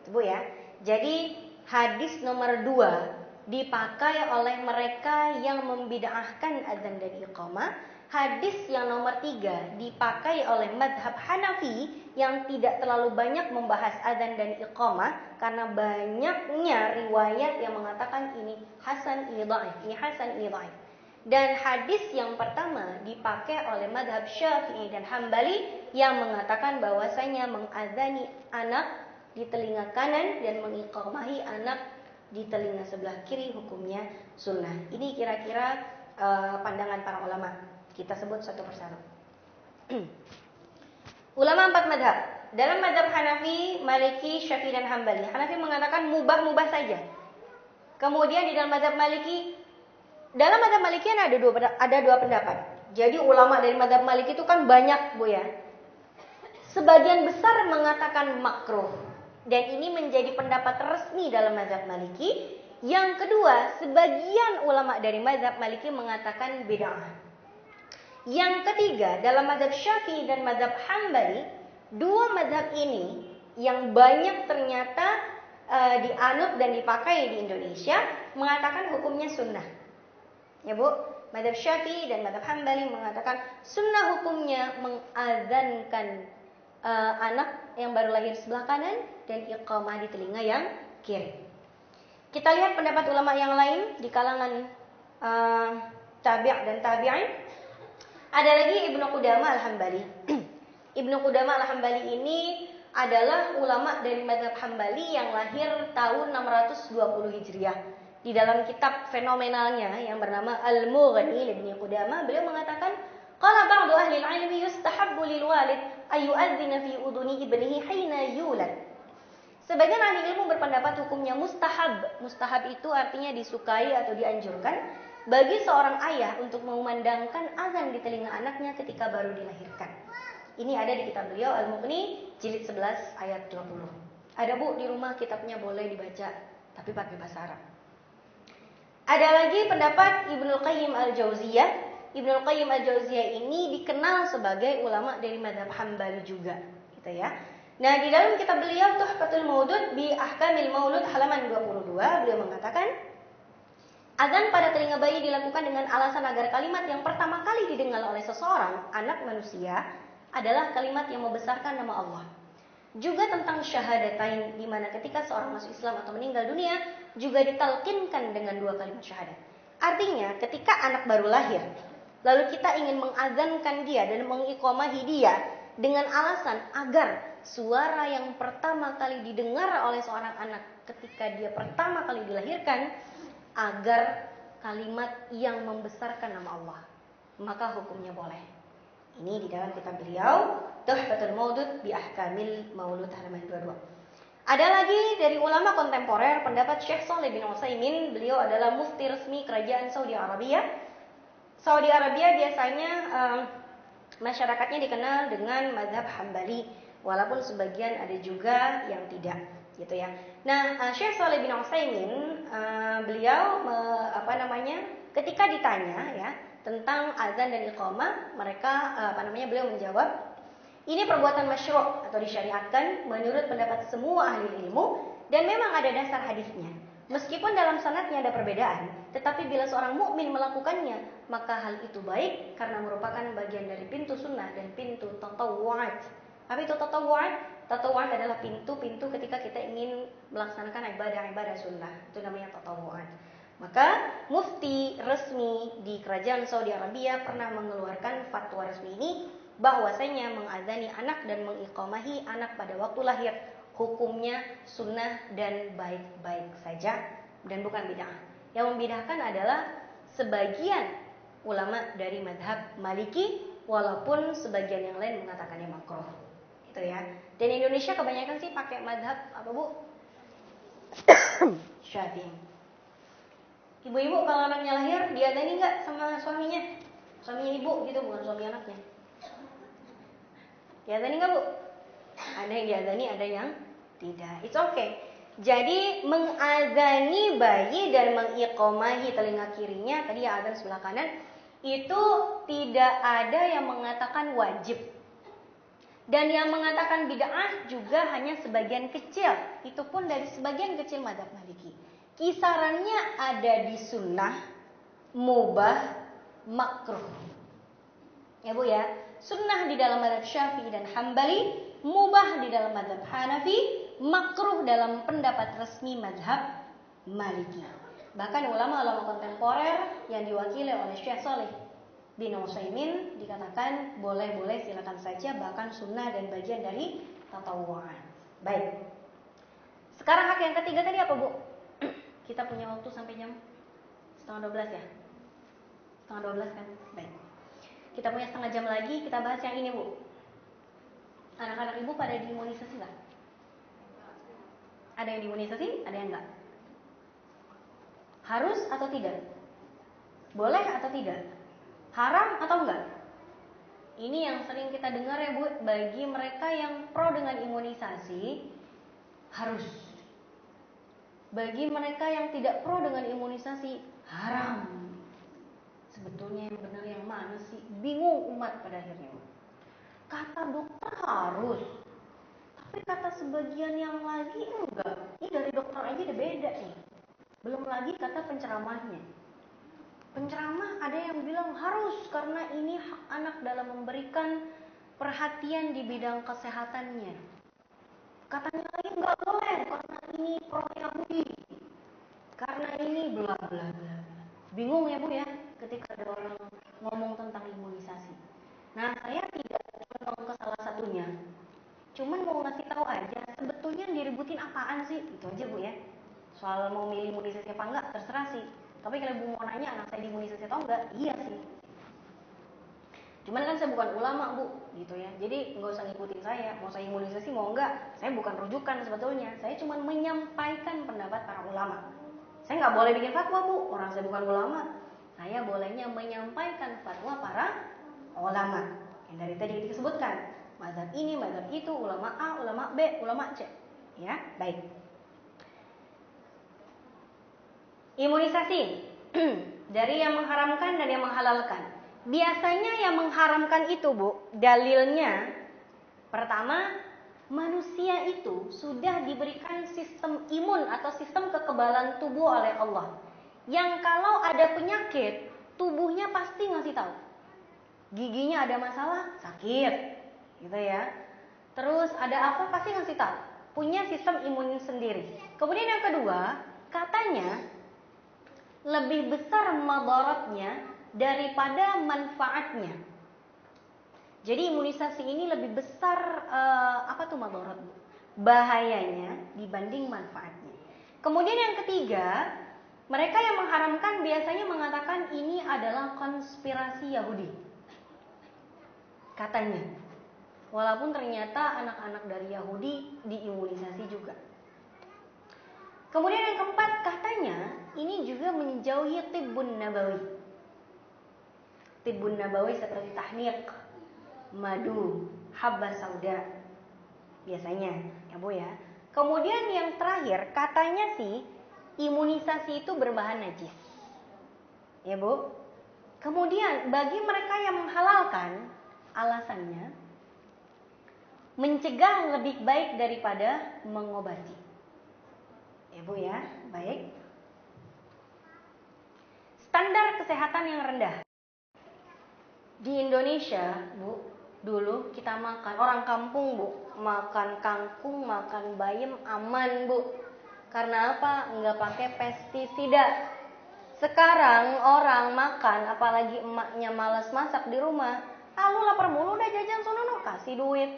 Bu ya. Jadi hadis nomor 2 dipakai oleh mereka yang membid'ahkan azan dan iqamah. Hadis yang nomor 3 dipakai oleh madhab Hanafi yang tidak terlalu banyak membahas azan dan iqamah karena banyaknya riwayat yang mengatakan ini hasan, ini dhaif, ini hasan, ini dhaif. Dan hadis yang pertama dipakai oleh madhab Syafi'i dan Hambali yang mengatakan bahwasanya mengazani anak di telinga kanan dan mengiqamahi anak di telinga sebelah kiri hukumnya sunnah. Ini kira-kira pandangan para ulama. Kita sebut satu persatu. Ulama 4 madhab. Dalam madhab Hanafi, Maliki, Syafi'i dan Hambali. Hanafi mengatakan mubah-mubah saja. Kemudian di dalam madhab Maliki, ada dua pendapat. Jadi ulama dari madhab Maliki itu kan banyak Bu ya. Sebagian besar mengatakan makruh. Dan ini menjadi pendapat resmi dalam mazhab Maliki. Yang kedua, sebagian ulama dari mazhab Maliki mengatakan bid'ah. Yang ketiga, dalam mazhab Syafi'i dan mazhab Hambali, dua mazhab ini yang banyak ternyata dianut dan dipakai di Indonesia mengatakan hukumnya sunnah. Ya Bu, mazhab Syafi'i dan mazhab Hambali mengatakan sunnah hukumnya mengazankan anak yang baru lahir sebelah kanan dan iqamah di telinga yang kiri. Kita lihat pendapat ulama yang lain di kalangan tabi' dan tabi'in. Ada lagi Ibnu Qudamah Al-Hambali. Ibnu Qudamah Al-Hambali ini adalah ulama dari mazhab Hambali yang lahir tahun 620 Hijriah. Di dalam kitab fenomenalnya yang bernama Al-Mughni Ibnu Qudamah, beliau mengatakan qala ba'du ahli al-'ilmi yustahabbu lil walid ayu'adzina fi udhuni ibnihi hina yulad. Sebagian ahli ilmu berpendapat hukumnya mustahab. Mustahab itu artinya disukai atau dianjurkan bagi seorang ayah untuk mengumandangkan azan di telinga anaknya ketika baru dilahirkan. Ini ada di kitab beliau Al-Mughni jilid 11 ayat 20. Ada Bu di rumah kitabnya, boleh dibaca tapi pakai bahasa Arab. Ada lagi pendapat Ibnu Qayyim Al-Jauziyah. Ibnu Qayyim Al-Jauziyah ini dikenal sebagai ulama dari mazhab Hambali juga, gitu ya. Nah, di dalam kitab beliau Tuhfatul Maudud bi Ahkamil Maulud halaman 22, beliau mengatakan azan pada telinga bayi dilakukan dengan alasan agar kalimat yang pertama kali didengar oleh seseorang anak manusia adalah kalimat yang membesarkan nama Allah. Juga tentang syahadatain, di mana ketika seorang masuk Islam atau meninggal dunia juga ditalqinkan dengan 2 kalimat syahadat. Artinya, ketika anak baru lahir, lalu kita ingin mengazankan dia dan mengiqamahi dia dengan alasan agar suara yang pertama kali didengar oleh seorang anak ketika dia pertama kali dilahirkan agar kalimat yang membesarkan nama Allah, maka hukumnya boleh. Ini di dalam kitab beliau Tuhfatul Maudud bi Ahkamil Maulud halaman 22. Ada lagi dari ulama kontemporer pendapat Syekh Shalih bin Utsaimin. Beliau adalah mufti resmi kerajaan Saudi Arabia. Saudi Arabia biasanya masyarakatnya dikenal dengan mazhab Hambali, walaupun sebagian ada juga yang tidak, gitu ya. Nah, Syekh Shalih bin Utsaimin beliau ketika ditanya ya tentang azan dan iqamah, beliau menjawab, ini perbuatan masyru' atau disyariatkan menurut pendapat semua ahli ilmu dan memang ada dasar hadisnya. Meskipun dalam sanadnya ada perbedaan, tetapi bila seorang mukmin melakukannya, maka hal itu baik karena merupakan bagian dari pintu sunnah dan pintu tatawu'at. Apa itu tatawu'at? Tatawu'at adalah pintu-pintu ketika kita ingin melaksanakan ibadah-ibadah sunnah. Itu namanya tatawu'at. Maka mufti resmi di kerajaan Saudi Arabia pernah mengeluarkan fatwa resmi ini, bahwasanya mengazani anak dan mengiqamahi anak pada waktu lahir hukumnya sunnah dan baik-baik saja dan bukan bid'ah. Yang membid'ahkan adalah sebagian ulama dari mazhab Maliki, walaupun sebagian yang lain mengatakannya makruh. Itu ya. Dan Indonesia kebanyakan sih pakai mazhab apa, Bu? Syafi'i. Ibu-ibu kalau anaknya lahir diazani enggak sama suaminya? Suaminya ibu gitu, bukan suami anaknya. Diazani enggak, Bu? Ada yang diazani, ada yang tidak. It's okay. Jadi mengazani bayi dan mengiqomahi telinga kirinya, tadi ya azan sebelah kanan, itu tidak ada yang mengatakan wajib. Dan yang mengatakan bid'ah juga hanya sebagian kecil. Itu pun dari sebagian kecil mazhab Maliki. Kisarannya ada di sunnah, mubah, makruh. Ya Bu ya. Sunnah di dalam mazhab Syafi'i dan Hambali, mubah di dalam mazhab Hanafi, makruh dalam pendapat resmi mazhab Maliki. Bahkan ulama-ulama kontemporer yang diwakili oleh Syekh Shalih bin Utsaimin dikatakan boleh-boleh, silakan saja, bahkan sunnah dan bagian dari tatawu'an. Baik. Sekarang hak yang ketiga tadi apa, Bu? Kita punya waktu sampai jam 11:30 ya? 11:30 kan? Baik. Kita punya setengah jam lagi, kita bahas yang ini, Bu. Anak-anak ibu pada diimunisasi nggak? Ada yang diimunisasi, ada yang enggak? Harus atau tidak? Boleh atau tidak? Haram atau enggak? Ini yang sering kita dengar ya, Bu. Bagi mereka yang pro dengan imunisasi, harus. Bagi mereka yang tidak pro dengan imunisasi, haram. Sebetulnya yang benar yang mana sih? Bingung umat pada akhirnya. Kata dokter harus, tapi kata sebagian yang lagi enggak. Ini dari dokter aja udah beda nih. Belum lagi kata penceramahnya. Penceramah ada yang bilang harus karena ini hak anak dalam memberikan perhatian di bidang kesehatannya. Katanya lagi enggak boleh karena ini pro Yahudi. Karena ini bla bla bla. Bingung ya Bu ya ketika ada orang ngomong tentang imunisasi. Nah, saya tidak condong ke salah satunya. Cuman mau ngasih tahu aja sebetulnya yang diributin apaan sih? Itu aja Bu ya. Soal mau milih imunisasi apa enggak terserah sih. Tapi kalau Bu mau nanya anak saya diimunisasi atau enggak, iya sih. Cuman kan saya bukan ulama, Bu, gitu ya. Jadi nggak usah ngikutin saya. Mau saya imunisasi mau enggak, saya bukan rujukan sebetulnya. Saya cuma menyampaikan pendapat para ulama. Saya nggak boleh bikin fatwa, Bu. Orang saya bukan ulama. Saya bolehnya menyampaikan fatwa para ulama. Yang dari tadi disebutkan, mazhab ini, mazhab itu, ulama A, ulama B, ulama C. Ya, baik. Imunisasi dari yang mengharamkan dan yang menghalalkan. Biasanya yang mengharamkan itu, Bu, dalilnya pertama, manusia itu sudah diberikan sistem imun atau sistem kekebalan tubuh oleh Allah. Yang kalau ada penyakit, tubuhnya pasti ngasih tahu. Giginya ada masalah, sakit, gitu ya. Terus ada apa pasti ngasih tahu. Punya sistem imun sendiri. Kemudian yang kedua, katanya lebih besar madaratnya daripada manfaatnya. Jadi imunisasi ini lebih besar madarat, bahayanya dibanding manfaatnya. Kemudian yang ketiga, mereka yang mengharamkan biasanya mengatakan ini adalah konspirasi Yahudi. Katanya. Walaupun ternyata anak-anak dari Yahudi diimunisasi juga. Kemudian yang keempat, katanya ini juga menjauhi tibbun nabawi. Tibbun nabawi seperti tahniq, madu, habba sauda. Biasanya, ya Bu ya. Kemudian yang terakhir, katanya sih imunisasi itu berbahan najis. Ya Bu. Kemudian bagi mereka yang menghalalkan, alasannya mencegah lebih baik daripada mengobati. Ya Bu ya, baik. Standar kesehatan yang rendah. Di Indonesia, Bu, dulu kita makan, orang kampung Bu, makan kangkung, makan bayam aman Bu. Karena apa? Enggak pakai pestisida. Sekarang orang makan, apalagi emaknya malas masak di rumah, lu lapar mulu udah jajan sono, kasih duit.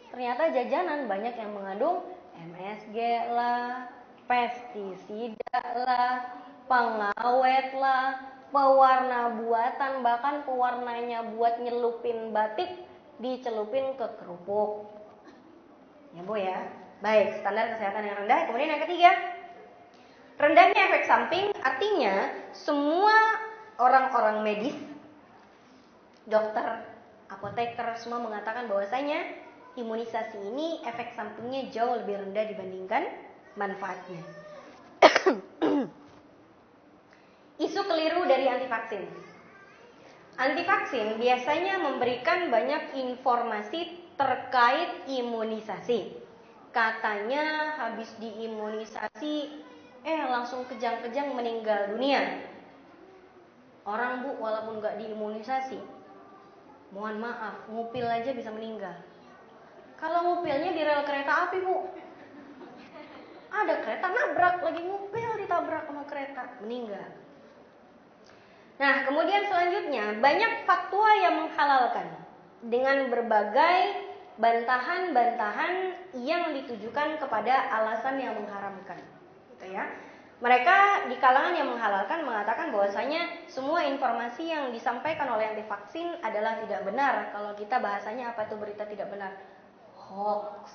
Ternyata jajanan banyak yang mengandung MSG lah, pestisida lah, pengawet lah, pewarna buatan, bahkan pewarnanya buat nyelupin batik dicelupin ke kerupuk. Ya Bu ya. Baik, standar kesehatan yang rendah. Kemudian yang ketiga, rendahnya efek samping, artinya semua orang-orang medis, dokter, apoteker semua mengatakan bahwasanya imunisasi ini efek sampingnya jauh lebih rendah dibandingkan manfaatnya. Isu keliru dari anti vaksin. Anti vaksin biasanya memberikan banyak informasi terkait imunisasi. Katanya habis diimunisasi langsung kejang-kejang meninggal dunia. Orang Bu walaupun gak diimunisasi, mohon maaf, ngupil aja bisa meninggal. Kalau ngupilnya di rel kereta api Bu, ada kereta nabrak, lagi ngupil ditabrak sama kereta, meninggal. Nah kemudian selanjutnya banyak fatwa yang menghalalkan dengan berbagai bantahan-bantahan yang ditujukan kepada alasan yang mengharamkan, gitu ya. Mereka di kalangan yang menghalalkan mengatakan bahwasanya semua informasi yang disampaikan oleh anti vaksin adalah tidak benar. Kalau kita bahasanya apa tuh berita tidak benar? Hoax.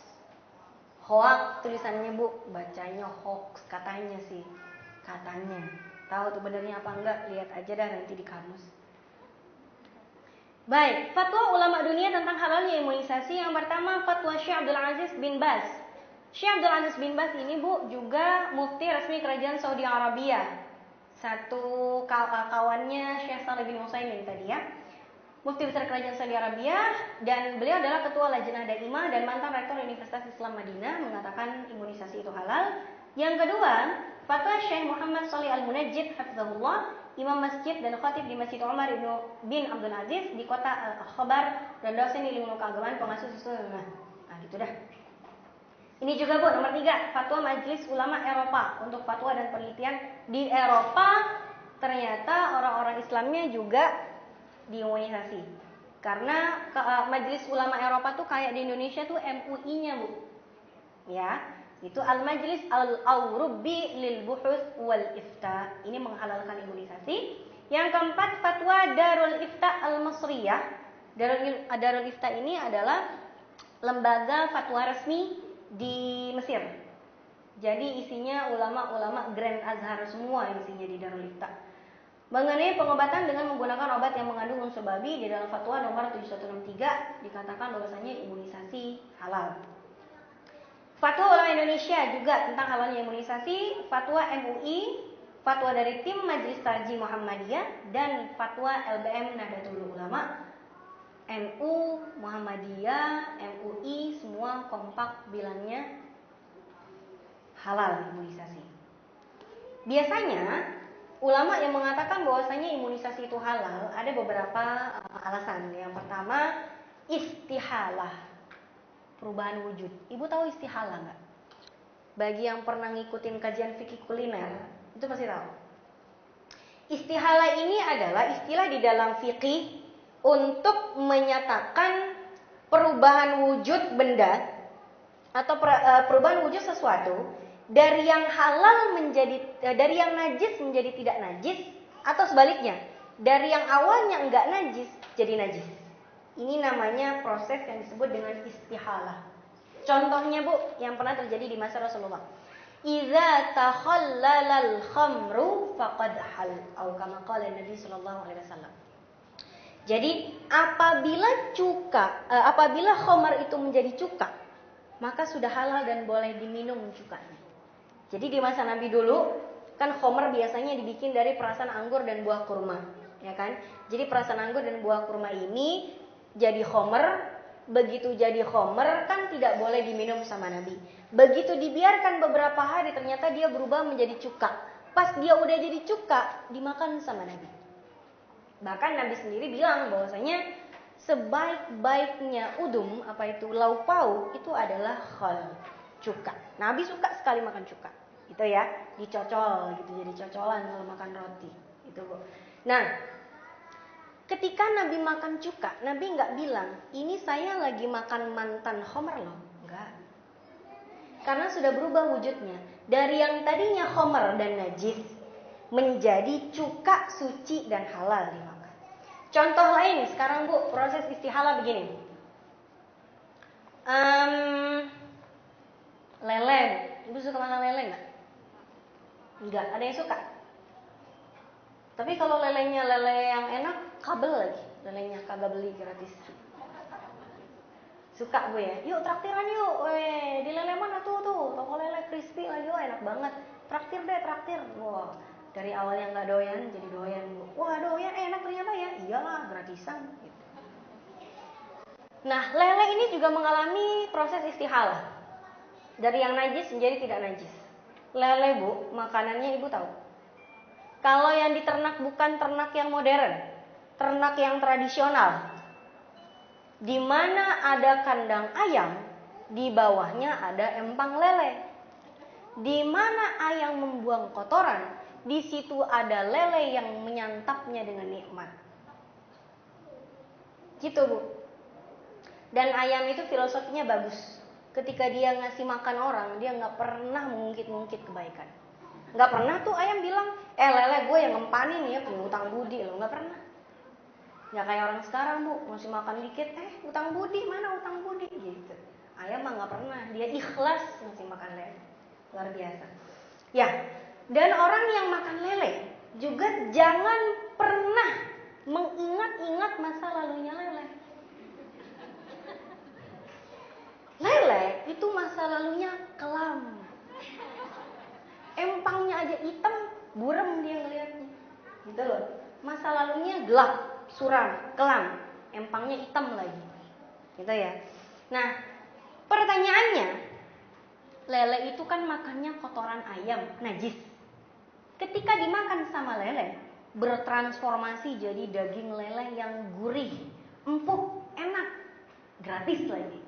Hoax tulisannya Bu, bacanya hoax katanya sih. Katanya. Tahu tuh benernya apa enggak? Lihat aja dah nanti di kamus. Baik, fatwa ulama dunia tentang halalnya imunisasi. Yang pertama fatwa Syekh Abdul Aziz bin Baz. Syekh Abdul Aziz bin Baz ini Bu juga mufti resmi kerajaan Saudi Arabia. Satu kawannya Syekh Saleh bin Utsaimin tadi ya. Mufti besar kerajaan Saudi Arabia, dan beliau adalah ketua Lajnah Daimah dan mantan rektor Universitas Islam Madinah, mengatakan imunisasi itu halal. Yang kedua, fatwa Syekh Muhammad Shalih Al-Munajjid hafizahullah, imam masjid dan khatib di Masjid Umar bin Abdul Aziz di kota Al-Khobar dan dosen ilmu keagamaan pengasuh sunnah. Nah, gitu dah. Ini juga Bu, nomor 3, fatwa Majelis Ulama Eropa untuk fatwa dan penelitian di Eropa. Ternyata orang-orang Islamnya juga diimunisasi. Karena Majelis Ulama Eropa tuh kayak di Indonesia tuh MUI-nya Bu. Ya, itu Al-Majlis Al-Awrubi lil Buhuth wal Ifta. Ini menghalalkan imunisasi. Yang keempat, fatwa Darul Ifta Al-Masriyah. Darul Ifta ini adalah lembaga fatwa resmi di Mesir. Jadi isinya ulama-ulama Grand Azhar semua isinya di Darul Ifta. Mengenai pengobatan dengan menggunakan obat yang mengandung unsur babi, di dalam fatwa nomor 7163 dikatakan bahwasanya imunisasi halal. Fatwa ulama Indonesia juga tentang halalnya imunisasi, fatwa MUI, fatwa dari tim Majelis Tarjih Muhammadiyah, dan fatwa LBM Nahdlatul Ulama. NU, Muhammadiyah, MUI semua kompak bilangnya halal imunisasi. Biasanya ulama yang mengatakan bahwasanya imunisasi itu halal ada beberapa alasan. Yang pertama, istihalah, perubahan wujud. Ibu tahu istihalah nggak? Bagi yang pernah ngikutin kajian fikih kuliner, itu pasti tahu. Istihalah ini adalah istilah di dalam fikih untuk menyatakan perubahan wujud benda atau perubahan wujud sesuatu dari yang halal dari yang najis menjadi tidak najis, atau sebaliknya, dari yang awalnya enggak najis jadi najis. Ini namanya proses yang disebut dengan istihalah. Contohnya Bu, yang pernah terjadi di masa Rasulullah. Iza takhallalal khamru faqad hal, atau kama qala Nabi sallallahu alaihi wasallam. Jadi apabila khamar itu menjadi cuka, maka sudah halal dan boleh diminum cukanya. Jadi di masa Nabi dulu kan khamar biasanya dibikin dari perasan anggur dan buah kurma, ya kan? Jadi perasan anggur dan buah kurma ini jadi khamar. Begitu jadi khamar kan tidak boleh diminum sama Nabi. Begitu dibiarkan beberapa hari ternyata dia berubah menjadi cuka. Pas dia udah jadi cuka dimakan sama Nabi. Bahkan Nabi sendiri bilang bahwasanya sebaik-baiknya udum, lauk pauk itu adalah khal, cuka. Nabi suka sekali makan cuka. Gitu ya, dicocol gitu, jadi cocolan kalau makan roti. Itu Bu. Nah, ketika Nabi makan cuka, Nabi nggak bilang, ini saya lagi makan mantan khamar loh. Enggak. Karena sudah berubah wujudnya. Dari yang tadinya khamar dan najis, menjadi cuka, suci, dan halal dimakan. Contoh lain, sekarang Bu, proses istihalah begini. Lele. Ibu suka makan lele nggak? Enggak, ada yang suka? Tapi kalau lelenya lele yang enak, kabel lagi. Lelenya kagak beli gratis. Suka Bu ya? Yuk traktiran yuk. Di lele mana tuh? Toko lele crispy lagi, enak banget. Traktir deh, traktir. Wah, dari awalnya nggak doyan jadi doyan Bu. Wah, doyan enak ternyata ya. Iyalah, gratisan gitu. Nah, lele ini juga mengalami proses istihalah. Dari yang najis menjadi tidak najis. Lele Bu, makanannya Ibu tahu? Kalau yang diternak bukan ternak yang modern, ternak yang tradisional, di mana ada kandang ayam, di bawahnya ada empang lele. Di mana ayam membuang kotoran, di situ ada lele yang menyantapnya dengan nikmat. Gitu Bu. Dan ayam itu filosofinya bagus. Ketika dia ngasih makan orang, dia nggak pernah mengungkit-ungkit kebaikan. Nggak pernah tuh ayam bilang, lele gue yang ngempanin ya, punya utang budi loh. Nggak pernah. Ya kayak orang sekarang Bu, ngasih makan dikit, utang budi, mana utang budi gitu. Ayam mah nggak pernah, dia ikhlas ngasih makan lele. Luar biasa. Ya, dan orang yang makan lele juga jangan pernah mengingat-ingat masa lalunya lele. Lele itu masa lalunya kelam. Empangnya aja hitam, buram dia ngeliatnya. Gitu loh. Masa lalunya gelap, suram, kelam. Empangnya hitam lagi. Gitu ya. Nah, pertanyaannya, lele itu kan makannya kotoran ayam, najis. Ketika dimakan sama lele, bertransformasi jadi daging lele yang gurih, empuk, enak, gratis lagi.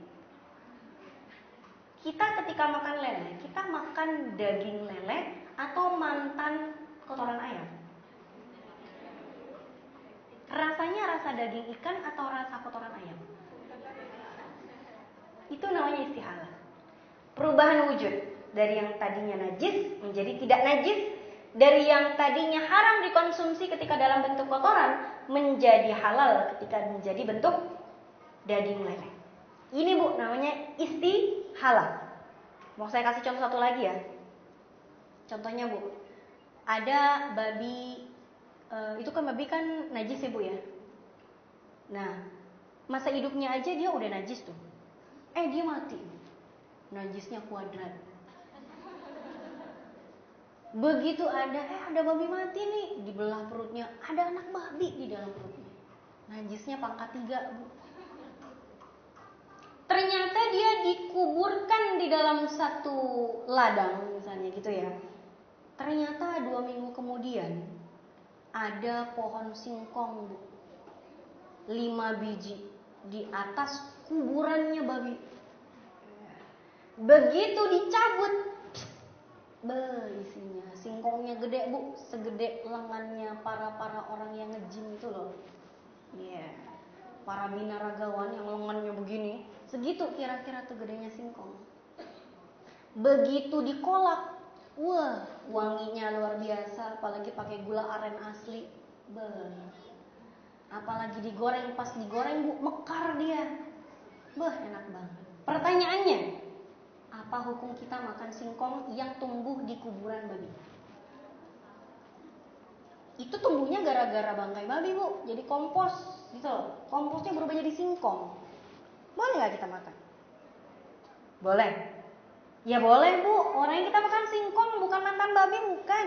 Kita ketika makan lele, kita makan daging lele atau mantan kotoran ayam? Rasanya rasa daging ikan atau rasa kotoran ayam? Itu namanya istihalah. Perubahan wujud dari yang tadinya najis menjadi tidak najis, dari yang tadinya haram dikonsumsi ketika dalam bentuk kotoran menjadi halal ketika menjadi bentuk daging lele. Ini Bu namanya istihalah. Mau saya kasih contoh satu lagi ya. Contohnya Bu, ada babi, itu kan babi kan najis ya Bu ya. Nah, masa hidupnya aja dia udah najis tuh. Dia mati. Najisnya kuadrat. Begitu ada babi mati nih, dibelah perutnya, ada anak babi di dalam perutnya. Najisnya pangkat 3 Bu. Ternyata dia dikuburkan di dalam satu ladang misalnya gitu ya. Ternyata 2 minggu kemudian ada pohon singkong Bu, 5 biji di atas kuburannya babi. Begitu dicabut, isinya singkongnya gede Bu, segede lengannya para orang yang ngejim itu loh. Para binaragawan yang lengannya begini, segitu kira-kira tuh gedenya singkong. Begitu dikolak, wah wanginya luar biasa, apalagi pakai gula aren asli. Apalagi digoreng, pas digoreng Bu, mekar dia. Enak banget. Pertanyaannya, apa hukum kita makan singkong yang tumbuh di kuburan babi? Itu tumbuhnya gara-gara bangkai babi Bu, jadi kompos gitu loh. Komposnya berubah jadi singkong. Boleh gak kita makan? Boleh. Ya boleh Bu, orang yang kita makan singkong bukan mantan babi, bukan.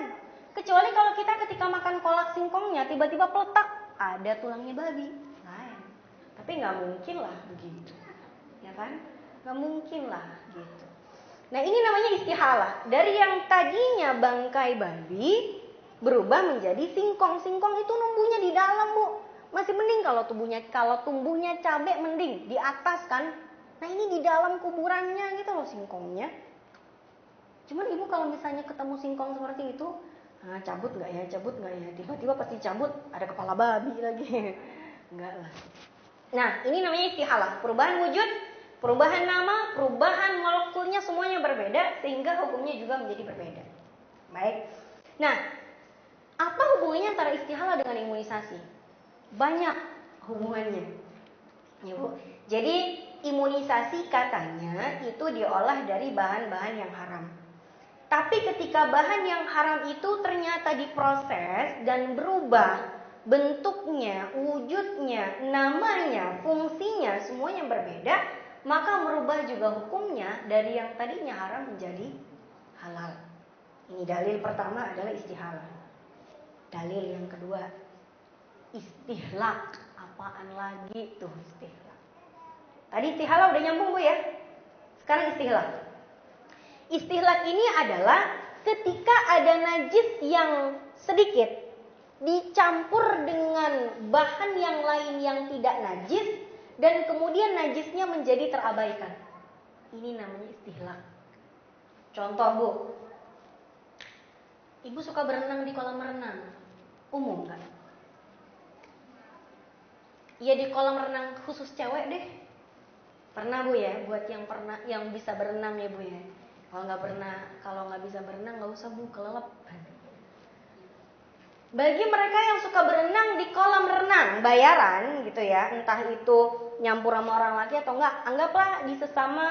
Kecuali kalau kita ketika makan kolak singkongnya tiba-tiba peletak, ada tulangnya babi. Nah, tapi gak mungkin lah begitu, ya kan? Gak mungkin lah gitu. Nah ini namanya istihalah. Dari yang tadinya bangkai babi berubah menjadi singkong. Singkong itu numbuhnya di dalam Bu. Masih mending kalau tumbuhnya cabe mending di atas kan. Nah ini di dalam kuburannya gitu loh singkongnya. Cuman ibu kalau misalnya ketemu singkong seperti itu, cabut nggak ya? Tiba-tiba pasti cabut ada kepala babi lagi. Enggak lah. Nah ini namanya istihalah. Perubahan wujud, perubahan nama, perubahan molekulnya semuanya berbeda sehingga hukumnya juga menjadi berbeda. Baik. Nah, apa hubungannya antara istihalah dengan imunisasi? Banyak hubungannya. Ya, Bu. Jadi imunisasi katanya itu diolah dari bahan-bahan yang haram. Tapi ketika bahan yang haram itu ternyata diproses dan berubah bentuknya, wujudnya, namanya, fungsinya semuanya berbeda, maka merubah juga hukumnya dari yang tadinya haram menjadi halal. Ini dalil pertama adalah istihalah. Dalil yang kedua, istihlak. Apaan lagi tuh istihlak? Tadi istihalah udah nyambung Bu ya. Sekarang istihlak. Istihlak ini adalah ketika ada najis yang sedikit dicampur dengan bahan yang lain yang tidak najis dan kemudian najisnya menjadi terabaikan. Ini namanya istihlak. Contoh Bu, ibu suka berenang di kolam renang, umum kan? Ya di kolam renang khusus cewek deh. Pernah Bu ya, buat yang bisa berenang ya Bu ya. Kalau nggak bisa berenang nggak usah Bu, kelelep. Bagi mereka yang suka berenang di kolam renang bayaran gitu ya, entah itu nyampur sama orang lagi atau enggak, anggaplah di sesama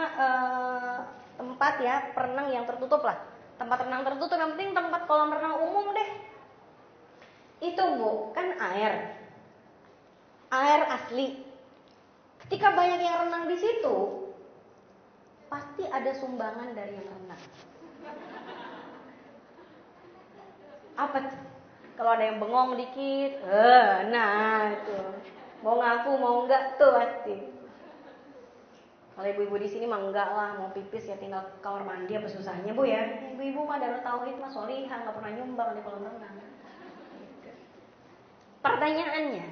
tempat ya perenang yang tertutup lah, tempat renang tertutup, yang penting tempat kolam renang umum deh. Itu Bu, kan air asli. Ketika banyak yang renang di situ, pasti ada sumbangan dari yang renang. Apa tuh? Kalau ada yang bengong dikit, nah itu mau ngaku mau enggak tuh pasti. Kalau ibu-ibu di sini mah enggak lah, mau pipis ya tinggal ke kamar mandi, apa susahnya Bu ya? Ibu-ibu mah Darut Tauhid mah solihah, nggak pernah nyumbang di kolam renang. Pertanyaannya,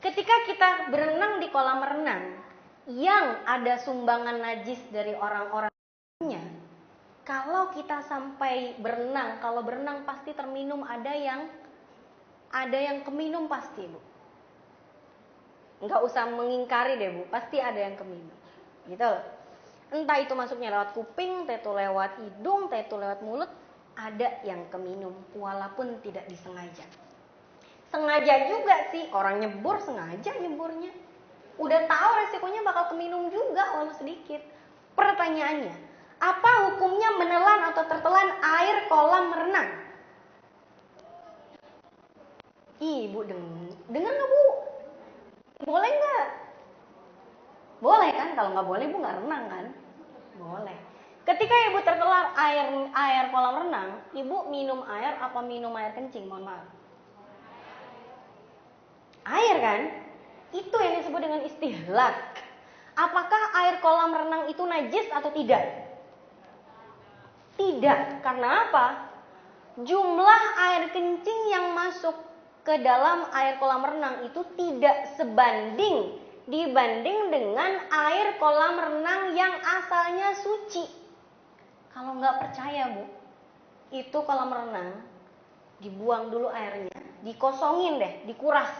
ketika kita berenang di kolam renang yang ada sumbangan najis dari orang-orangnya, kalau kita sampai berenang, kalau berenang pasti terminum, ada yang keminum pasti Bu. Nggak usah mengingkari deh Bu, pasti ada yang keminum. Gitu. Entah itu masuknya lewat kuping, entah itu lewat hidung, entah itu lewat mulut, ada yang keminum walaupun tidak disengaja. Sengaja juga sih, orang nyebur sengaja nyeburnya. Udah tahu resikonya bakal keminum juga walau sedikit. Pertanyaannya, apa hukumnya menelan atau tertelan air kolam renang? Ibu dengar nggak Bu? Boleh nggak? Boleh kan? Kalau nggak boleh Ibu nggak renang kan? Boleh. Ketika Ibu tertelan air kolam renang, Ibu minum air apa minum air kencing? Mohon maaf. Air kan? Itu yang disebut dengan istihlak. Apakah air kolam renang itu najis atau tidak? Tidak. Karena apa? Jumlah air kencing yang masuk ke dalam air kolam renang itu tidak sebanding dibanding dengan air kolam renang yang asalnya suci. Kalau nggak percaya Bu, itu kolam renang dibuang dulu airnya, dikosongin deh, dikuras.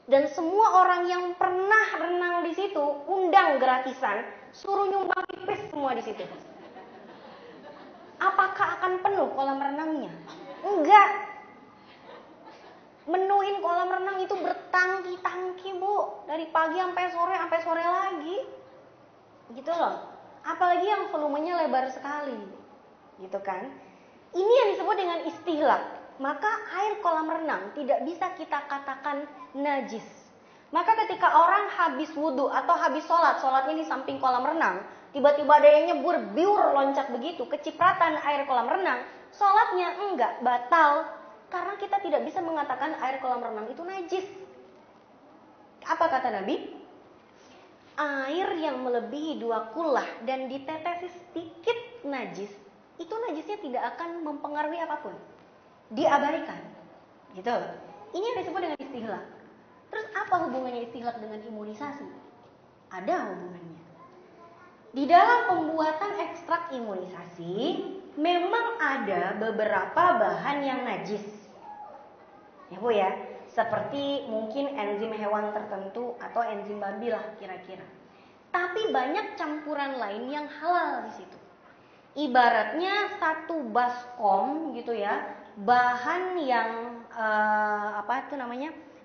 Dan semua orang yang pernah renang di situ, undang gratisan, suruh nyumbang pipis semua di situ. Apakah akan penuh kolam renangnya? Enggak. Menuin kolam renang itu bertangki-tangki, Bu. Dari pagi sampai sore lagi. Gitu loh. Apalagi yang volumenya lebar sekali. Gitu kan. Ini yang disebut dengan istihlak. Maka air kolam renang tidak bisa kita katakan najis. Maka ketika orang habis wudhu atau habis sholatnya di samping kolam renang, tiba-tiba ada yang nyebur, biur, loncat begitu, kecipratan air kolam renang, sholatnya enggak, batal. Karena kita tidak bisa mengatakan air kolam renang itu najis. Apa kata Nabi? Air yang melebihi 2 kullah dan ditetesi sedikit najis, itu najisnya tidak akan mempengaruhi apapun. Diabaikan. Gitu. Ini yang disebut dengan istihlak. Terus apa hubungannya istihlak dengan imunisasi? Ada hubungannya. Di dalam pembuatan ekstrak imunisasi, memang ada beberapa bahan yang najis. Ya Bu ya, seperti mungkin enzim hewan tertentu atau enzim babi lah kira-kira. Tapi banyak campuran lain yang halal di situ. Ibaratnya satu baskom gitu ya, bahan yang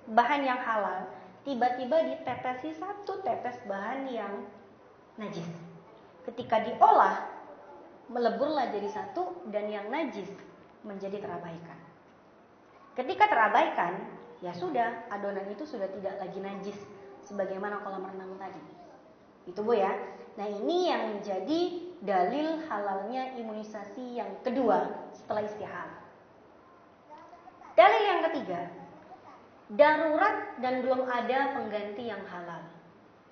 bahan yang halal, tiba-tiba ditetesi satu tetes bahan yang najis. Ketika diolah, meleburlah jadi satu dan yang najis menjadi terabaikan. Ketika terabaikan, ya sudah, adonan itu sudah tidak lagi najis sebagaimana kolam renang tadi. Itu Bu ya. Nah, ini yang menjadi dalil halalnya imunisasi yang kedua setelah istihala. Dalil yang ketiga, darurat dan belum ada pengganti yang halal.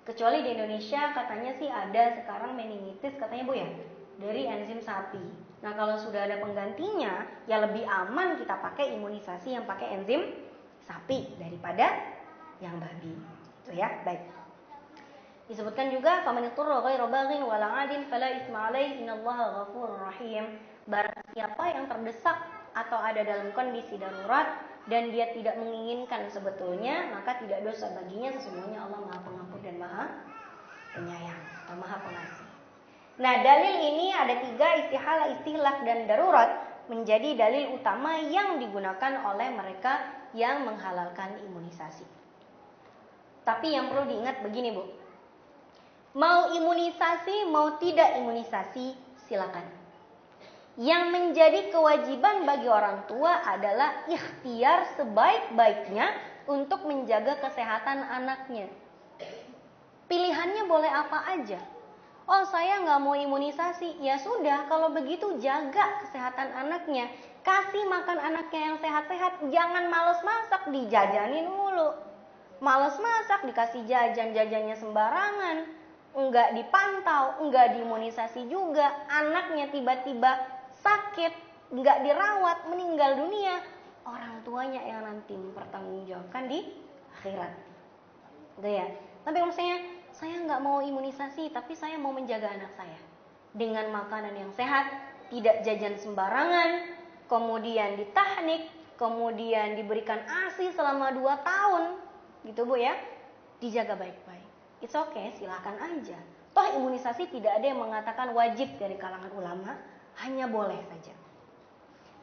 Kecuali di Indonesia katanya sih ada sekarang meningitis katanya Bu ya, dari enzim sapi. Nah, kalau sudah ada penggantinya, ya lebih aman kita pakai imunisasi yang pakai enzim sapi daripada yang babi. Itu ya, baik. Disebutkan juga faman ittara ghairu baghin wala 'adin fala itsma 'alaihi innallaha ghafurur rahim. Barang siapa yang terdesak atau ada dalam kondisi darurat dan dia tidak menginginkan sebetulnya, maka tidak dosa baginya, sesungguhnya Allah Maha Pengampun dan Maha Penyayang atau Maha Pengasih. Nah, dalil ini ada 3, istihala, istihlak, dan darurat, menjadi dalil utama yang digunakan oleh mereka yang menghalalkan imunisasi. Tapi yang perlu diingat begini Bu, mau imunisasi mau tidak imunisasi silakan. Yang menjadi kewajiban bagi orang tua adalah ikhtiar sebaik-baiknya untuk menjaga kesehatan anaknya. Pilihannya boleh apa aja. Oh, saya nggak mau imunisasi. Ya sudah, kalau begitu jaga kesehatan anaknya. Kasih makan anaknya yang sehat-sehat. Jangan males masak, dijajanin mulu. Males masak, dikasih jajan-jajannya sembarangan. Enggak dipantau, enggak diimunisasi juga. Anaknya tiba-tiba sakit, enggak dirawat, meninggal dunia. Orang tuanya yang nanti mempertanggungjawabkan di akhirat. Gitu ya. Tapi kalau saya nggak mau imunisasi, tapi saya mau menjaga anak saya dengan makanan yang sehat, tidak jajan sembarangan, kemudian ditahnik, kemudian diberikan ASI selama 2 tahun, gitu Bu ya, dijaga baik-baik. It's okay, silakan aja. Toh imunisasi tidak ada yang mengatakan wajib dari kalangan ulama, hanya boleh saja.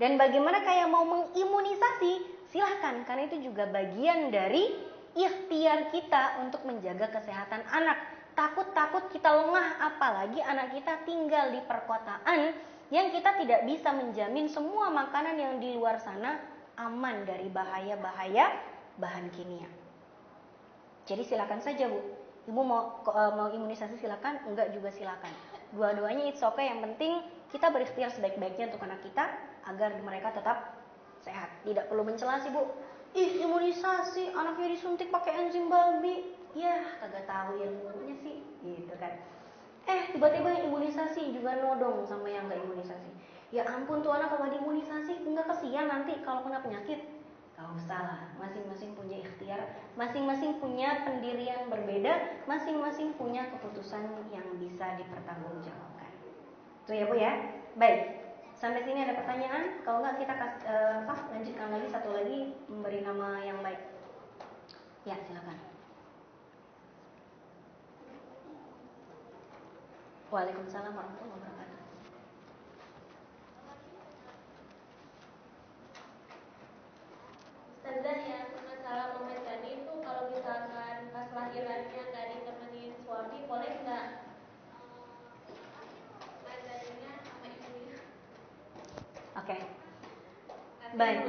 Dan bagaimana kayak mau mengimunisasi, silakan, karena itu juga bagian dari ikhtiar kita untuk menjaga kesehatan anak. Takut-takut kita lengah, apalagi anak kita tinggal di perkotaan yang kita tidak bisa menjamin semua makanan yang di luar sana aman dari bahaya-bahaya bahan kimia. Jadi silakan saja Bu. Ibu mau imunisasi silakan, enggak juga silakan. Dua-duanya it's okay, yang penting kita berikhtiar sebaik-baiknya untuk anak kita agar mereka tetap sehat. Tidak perlu mencela sih Bu. Ih, imunisasi, anaknya disuntik pakai enzim babi. Ya, kagak tahu ilmunya sih, gitu kan. Tiba-tiba yang imunisasi juga nodong sama yang gak imunisasi. Ya ampun tuh anak kalau diimunisasi, enggak kesian nanti kalau kena penyakit. Gak usah lah, masing-masing punya ikhtiar, masing-masing punya pendirian berbeda, masing-masing punya keputusan yang bisa dipertanggungjawabkan. Itu ya Bu ya. Baik. Sampai sini ada pertanyaan? Kalau enggak kita lanjutkan lagi satu lagi, memberi nama yang baik. Ya, silakan. Waalaikumsalam warahmatullahi wabarakatuh. Ustazah yang Baik.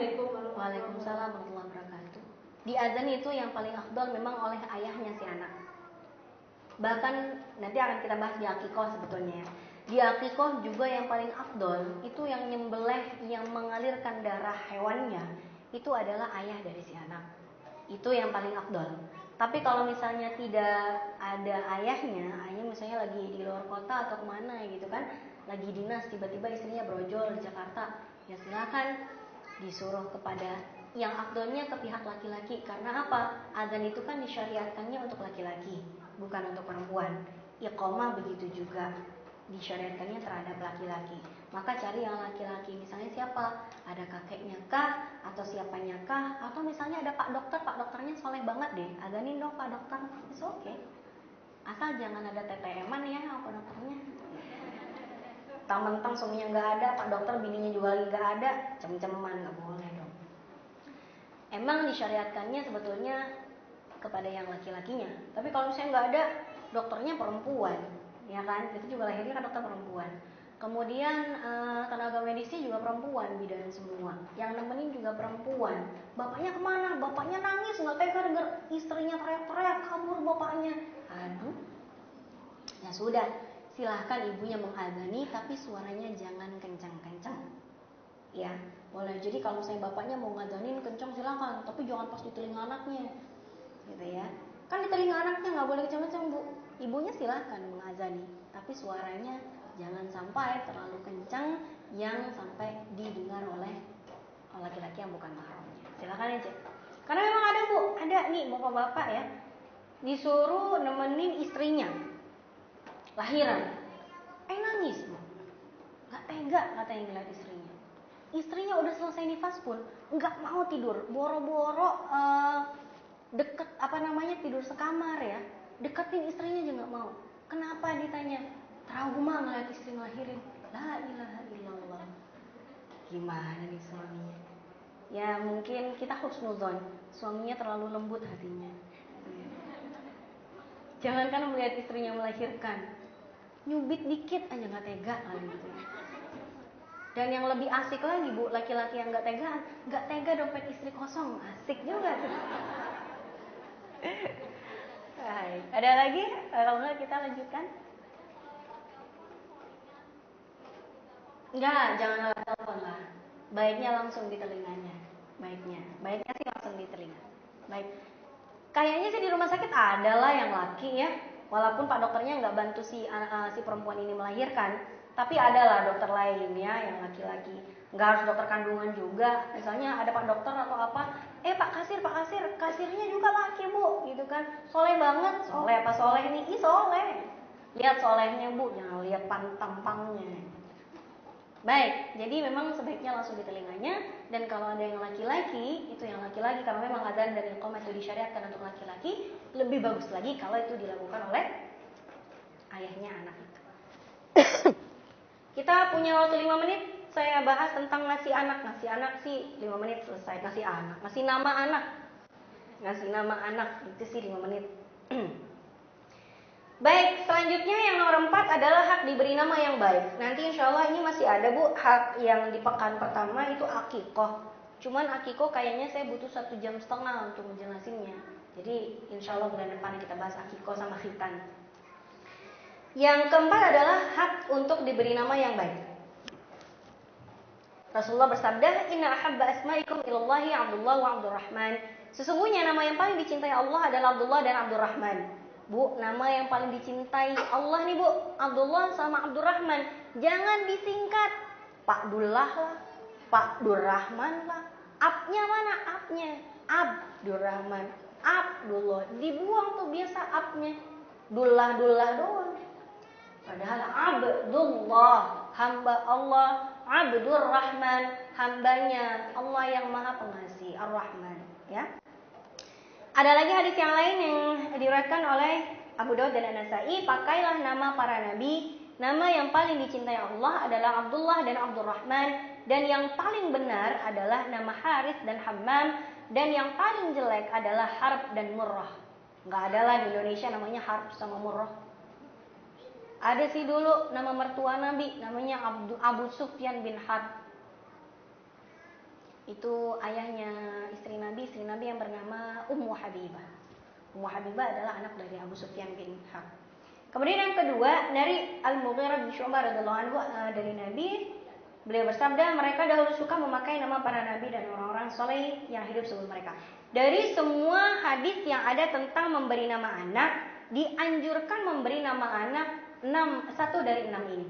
Waalaikumsalam warahmatullahi wabarakatuh. Di azan itu yang paling afdal memang oleh ayahnya si anak. Bahkan nanti akan kita bahas di akikoh sebetulnya ya. Di akikoh juga yang paling afdal itu yang nyembelih, yang mengalirkan darah hewannya itu adalah ayah dari si anak. Itu yang paling afdal. Tapi kalau misalnya tidak ada ayahnya misalnya lagi di luar kota atau kemana gitu kan, lagi dinas, tiba-tiba istrinya brojol di Jakarta, ya silakan disuruh kepada yang afdalnya ke pihak laki-laki. Karena apa? Azan itu kan disyariatkannya untuk laki-laki, bukan untuk perempuan. Iqamah begitu juga disyariatkannya terhadap laki-laki. Maka cari yang laki-laki, misalnya siapa? Ada kakeknya kah? Atau siapanya kah? Atau misalnya ada pak dokternya soleh banget deh, azanin dong pak dokter, it's okay. Asal jangan ada TTM-an ya pak dokternya. Mentang-mentang suaminya nggak ada, pak dokter bininya juga lagi nggak ada, cem-ceman, nggak boleh dong. Emang disyariatkannya sebetulnya kepada yang laki-lakinya. Tapi kalau misalnya nggak ada, dokternya perempuan, ya kan? Itu juga lahirnya kan dokter perempuan. Kemudian tenaga medisnya juga perempuan, bidan semua. Yang nemenin juga perempuan. Bapaknya kemana? Bapaknya nangis, nggak tega denger istrinya teriak-teriak, kabur bapaknya. Aduh, ya sudah. Silahkan ibunya mengazani, tapi suaranya jangan kencang-kencang. Ya, boleh. Jadi kalau misalnya bapaknya mau ngazanin kencang silakan, tapi jangan pas di telinga anaknya, gitu ya. Kan di telinga anaknya nggak boleh kencang-kencang bu. Ibunya silahkan mengazani, tapi suaranya jangan sampai terlalu kencang yang sampai didengar oleh laki-laki yang bukan mahramnya. Silakan aja. Karena memang ada bu, ada nih bapak-bapak ya, disuruh nemenin istrinya lahiran, nangis bu, nggak tega katanya ngeliat istrinya. Istrinya udah selesai nifas pun nggak mau tidur, boro-boro deket tidur sekamar ya, deketin istrinya juga nggak mau. Kenapa ditanya? Trauma ngeliat istri ngelahirin. La ilaha illallah. Gimana nih suaminya? Ya mungkin kita husnuzon, suaminya terlalu lembut hatinya. Jangankan melihat istrinya melahirkan, nyubit dikit aja nggak tega kali gitu. Dan yang lebih asik lagi bu, laki-laki yang nggak tega dompet istri kosong, asik juga tuh. Baik, ada lagi? Kalau nggak kita lanjutkan. Enggak, jangan lewat telepon lah. Baiknya langsung di telinganya. Baiknya sih langsung di telinga. Baik. Kayaknya sih di rumah sakit ada lah yang laki ya. Walaupun pak dokternya nggak bantu si perempuan ini melahirkan, tapi ada lah dokter lain ya yang laki-laki. Nggak harus dokter kandungan juga. Misalnya ada pak dokter atau apa, pak kasirnya juga laki bu, gitu kan. Soleh banget, soleh apa soleh nih? Soleh. Lihat solehnya bu, jangan lihat tampangnya. Baik, jadi memang sebaiknya langsung di telinganya. Dan kalau ada yang laki-laki, itu yang laki-laki, karena memang azan dan iqamah itu disyariatkan untuk laki-laki. Lebih bagus lagi kalau itu dilakukan oleh ayahnya anak itu. Kita punya waktu 5 menit. Saya bahas tentang ngasih anak. Ngasih anak sih 5 menit selesai. Ngasih anak, ngasih nama anak itu sih 5 menit. Baik, selanjutnya yang nomor 4 adalah hak diberi nama yang baik. Nanti insya Allah ini masih ada bu, hak yang di pekan pertama itu akikoh. Cuman akikoh kayaknya saya butuh 1,5 jam untuk menjelasinnya. Jadi insya Allah bulan depan kita bahas akikoh sama khitan. Yang keempat adalah hak untuk diberi nama yang baik. Rasulullah bersabda, Inna ahabba asma'ikum ilallahi Abdullah wa Abdurrahman. Sesungguhnya nama yang paling dicintai Allah adalah Abdullah dan Abdurrahman. Bu, nama yang paling dicintai Allah nih bu, Abdullah sama Abdurrahman. Jangan disingkat Pak Dullah lah, Pak Durrahman lah. Abnya mana abnya? Abdurrahman, Abdullah. Dibuang tuh biasa abnya. Dullah doang. Padahal Abdullah, hamba Allah. Abdurrahman, hambanya Allah yang maha pengasih, Ar-Rahman. Ya. Ada lagi hadis yang lain yang diriwayatkan oleh Abu Daud dan An-Nasa'i, pakailah nama para nabi. Nama yang paling dicintai Allah adalah Abdullah dan Abdurrahman, dan yang paling benar adalah nama Harith dan Hammam, dan yang paling jelek adalah Harb dan Murrah. Enggak ada lah di Indonesia namanya Harb sama Murrah. Ada sih dulu nama mertua Nabi namanya Abu Sufyan bin Harb. Itu ayahnya istri Nabi yang bernama Ummu Habibah. Ummu Habibah adalah anak dari Abu Sufyan bin Harb. Kemudian yang kedua dari Al-Mughirah bin Syu'bah radhiyallahu anhu dari Nabi, beliau bersabda, mereka dahulu suka memakai nama para nabi dan orang-orang soleh yang hidup sebelum mereka. Dari semua hadis yang ada tentang memberi nama anak, dianjurkan memberi nama anak 1 dari 6 ini.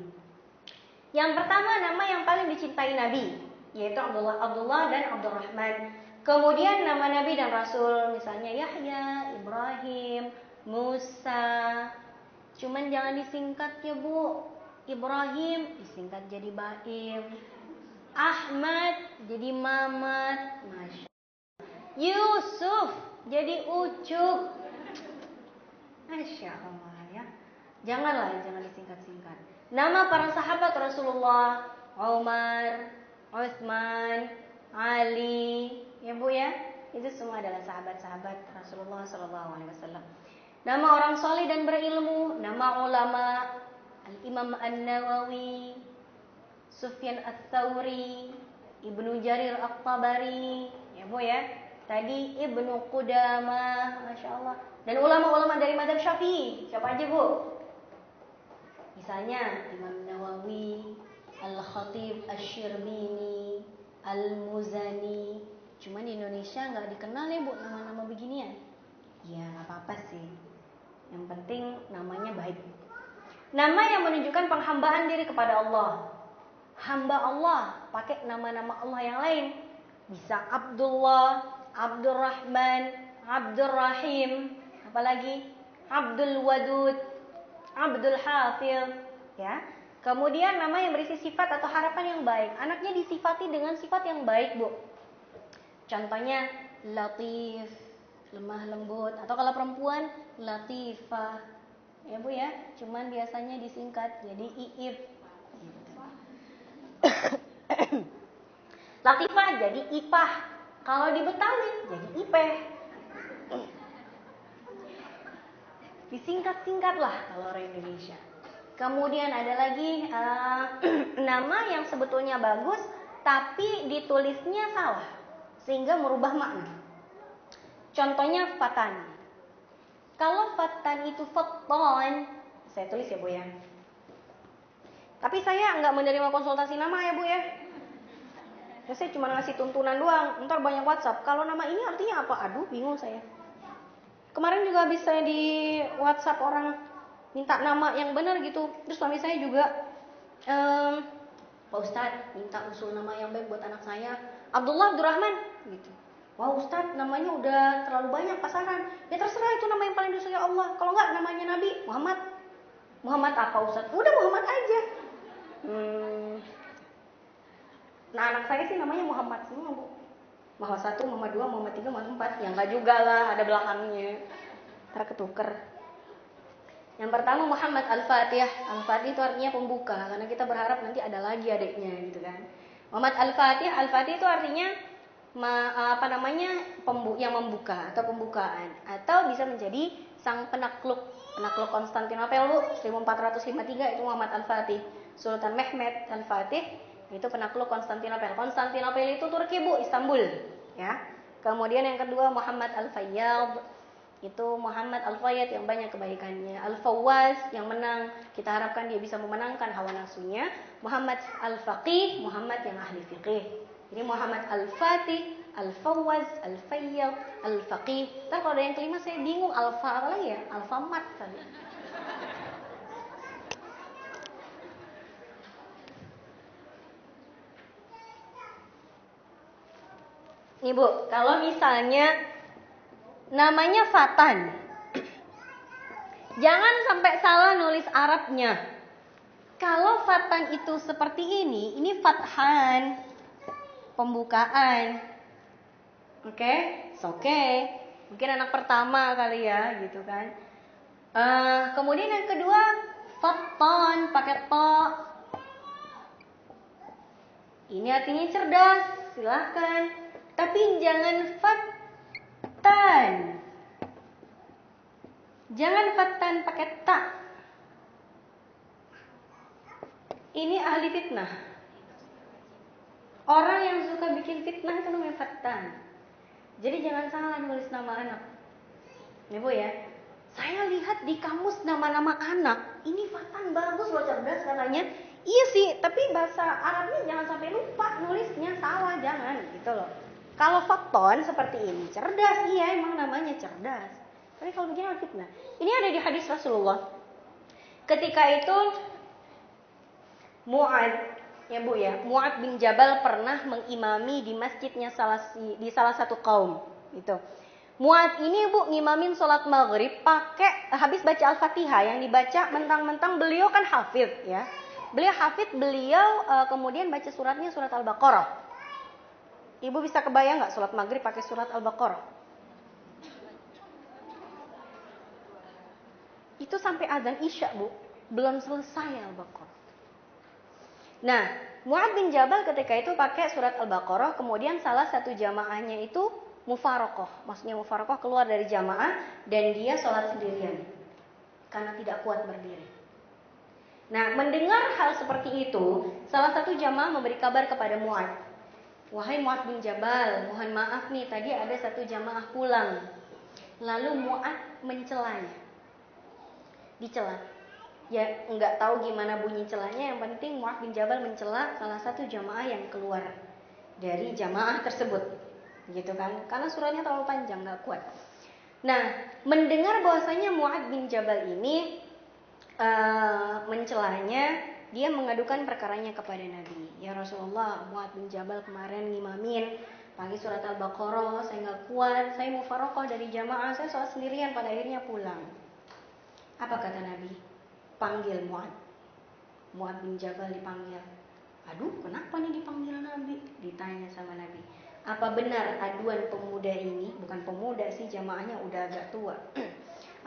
Yang pertama, nama yang paling dicintai Nabi, yaitu Abdullah dan Abdurrahman. Kemudian nama Nabi dan Rasul, misalnya Yahya, Ibrahim, Musa. Cuman jangan disingkat ya Bu. Ibrahim disingkat jadi Baim. Ahmad jadi Mamat. Masya. Yusuf jadi Ucup. Masya Allah ya. Jangan disingkat-singkat. Nama para sahabat Rasulullah, Umar, Utsman, Ali, ya Bu ya. Itu semua adalah sahabat-sahabat Rasulullah SAW. Nama orang soleh dan berilmu, nama ulama, Al-Imam An-Nawawi, Sufyan Ats-Tsauri, Ibnu Jarir At-Tabari, ya Bu ya. Tadi Ibnu Qudamah, Masya Allah. Dan ulama-ulama dari mazhab Syafi'i, siapa aja Bu? Misalnya Imam Nawawi, Al-Khatib Asy-Syirbini, Al-Muzani. Cuma di Indonesia nggak dikenal ya Bu nama-nama beginian. Ya nggak apa-apa sih. Yang penting namanya baik. Nama yang menunjukkan penghambaan diri kepada Allah. Hamba Allah pakai nama-nama Allah yang lain. Bisa Abdullah, Abdurrahman, Abdurrahim, apalagi Abdul Wadud, Abdul Hafil, ya. Kemudian nama yang berisi sifat atau harapan yang baik. Anaknya disifati dengan sifat yang baik, Bu. Contohnya Latif, lemah lembut, atau kalau perempuan Latifah. Ya Bu ya, cuman biasanya disingkat jadi Iip. Latifah jadi Ipah. Kalau di Betawi jadi Ipeh. Disingkat-singkat lah kalau orang Indonesia. Kemudian ada lagi nama yang sebetulnya bagus tapi ditulisnya salah sehingga merubah makna. Contohnya Fatan. Kalau Fatan itu Fatan, saya tulis ya Bu ya. Tapi saya nggak menerima konsultasi nama ya Bu ya. Saya cuma ngasih tuntunan doang. Ntar banyak WhatsApp. Kalau nama ini artinya apa? Aduh, bingung saya. Kemarin juga habis saya di WhatsApp orang minta nama yang benar gitu. Terus suami saya juga, Pak Ustadz minta usul nama yang baik buat anak saya. Abdullah Abdurrahman gitu. Wah Ustadz namanya udah terlalu banyak pasaran. Ya terserah itu nama yang paling disukai Allah. Kalau enggak namanya Nabi Muhammad. Muhammad apa Ustadz? Udah Muhammad aja. Nah anak saya sih namanya Muhammad semua Bu. Muhammad 1, Muhammad 2, Muhammad 3, Muhammad 4. Ya enggak juga lah, ada belakangnya. Ntar ketuker. Yang pertama Muhammad Al-Fatih. Al-Fatih itu artinya pembuka. Karena kita berharap nanti ada lagi adiknya gitu kan. Muhammad Al-Fatih. Al-Fatih itu artinya yang membuka atau pembukaan. Atau bisa menjadi sang penakluk Konstantinopel Bu. 1453 itu Muhammad Al-Fatih. Sultan Mehmed Al-Fatih itu penakluk Konstantinopel. Konstantinopel itu Turki Bu, Istanbul, ya. Kemudian yang kedua Muhammad Al-Fayyad, itu Muhammad Al-Fayyad yang banyak kebaikannya. Al-Fawwaz yang menang, kita harapkan dia bisa memenangkan hawa nafsunya. Muhammad Al-Faqih, Muhammad yang ahli fiqih. Jadi Muhammad Al-Fatih, Al-Fawwaz, Al-Fayyad, Al-Faqih. Ntar kalau ada yang kelima saya bingung, Alfa apa lagi ya? Alfamat kali. Nih Bu, kalau misalnya namanya Fatan, jangan sampai salah nulis Arabnya. Kalau Fatan itu seperti ini Fathan, pembukaan. Oke. Mungkin anak pertama kali ya, gitu kan. Kemudian yang kedua Fatan, pakai to. Ini artinya cerdas, silahkan. Tapi jangan Fatan. Jangan Fatan pakai ta. Ini ahli fitnah. Orang yang suka bikin fitnah itu namanya fattan. Jadi jangan salah nulis nama anak. Nih Bu ya, saya lihat di kamus nama-nama anak, ini fattan bagus loh, cerdas katanya. Iya sih, tapi bahasa Arabnya jangan sampai lupa nulisnya, salah jangan gitu loh. Kalau fatton seperti ini, cerdas, iya emang namanya cerdas. Tapi kalau begini fitnah. Ini ada di hadis Rasulullah. Ketika itu Mu'ad, ya Bu ya, Mu'ad bin Jabal pernah mengimami di masjidnya di salah satu kaum. Gitu. Mu'ad ini Bu ngimamin sholat maghrib pakai habis baca Al-Fatihah, yang dibaca mentang-mentang beliau kan hafidh ya. Beliau kemudian baca suratnya surat Al-Baqarah. Ibu bisa kebayang nggak sholat maghrib pakai surat Al-Baqarah? Itu sampai azan Isya Bu, belum selesai Al-Baqarah. Nah, Mu'ad bin Jabal ketika itu pakai surat Al-Baqarah, kemudian salah satu jamaahnya itu mufarokoh. Maksudnya mufarokoh keluar dari jamaah dan dia sholat sendirian karena tidak kuat berdiri. Nah, mendengar hal seperti itu, salah satu jamaah memberi kabar kepada Mu'ad. Wahai Mu'ad bin Jabal, mohon maaf nih, tadi ada satu jamaah pulang. Lalu Mu'ad mencelanya. Dicela. Ya, nggak tahu gimana bunyi celanya, yang penting Mu'ad bin Jabal mencela salah satu jamaah yang keluar dari jamaah tersebut. Gitu kan? Karena suratnya terlalu panjang, nggak kuat. Nah, mendengar bahwasanya Mu'ad bin Jabal ini mencelanya, dia mengadukan perkaranya kepada Nabi. Ya Rasulullah, Mu'ad bin Jabal kemarin ngimamin pagi surat Al-Baqarah, saya nggak kuat, saya mufarokoh dari jamaah, saya sholat sendirian, pada akhirnya pulang. Apa kata Nabi? Panggil Mu'ad. Mu'ad bin Jabal dipanggil. Aduh, kenapa nih dipanggil Nabi? Ditanya sama Nabi. Apa benar aduan pemuda ini, bukan pemuda sih, jamaahnya udah agak tua.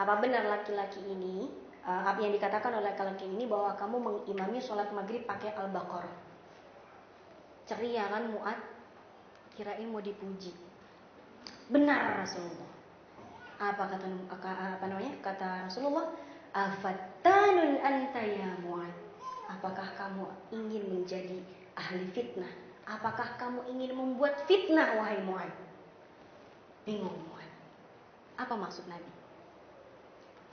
Apa benar laki-laki ini, apa yang dikatakan oleh laki-laki ini bahwa kamu mengimami sholat maghrib pakai Al-Baqarah? Ceria kan Mu'ad, kirain mau dipuji. Benar Rasulullah. Kata Rasulullah, afattanun anta ya Mu'ad. Apakah kamu ingin menjadi ahli fitnah? Apakah kamu ingin membuat fitnah wahai Mu'ad? Bingung Mu'ad. Apa maksud Nabi?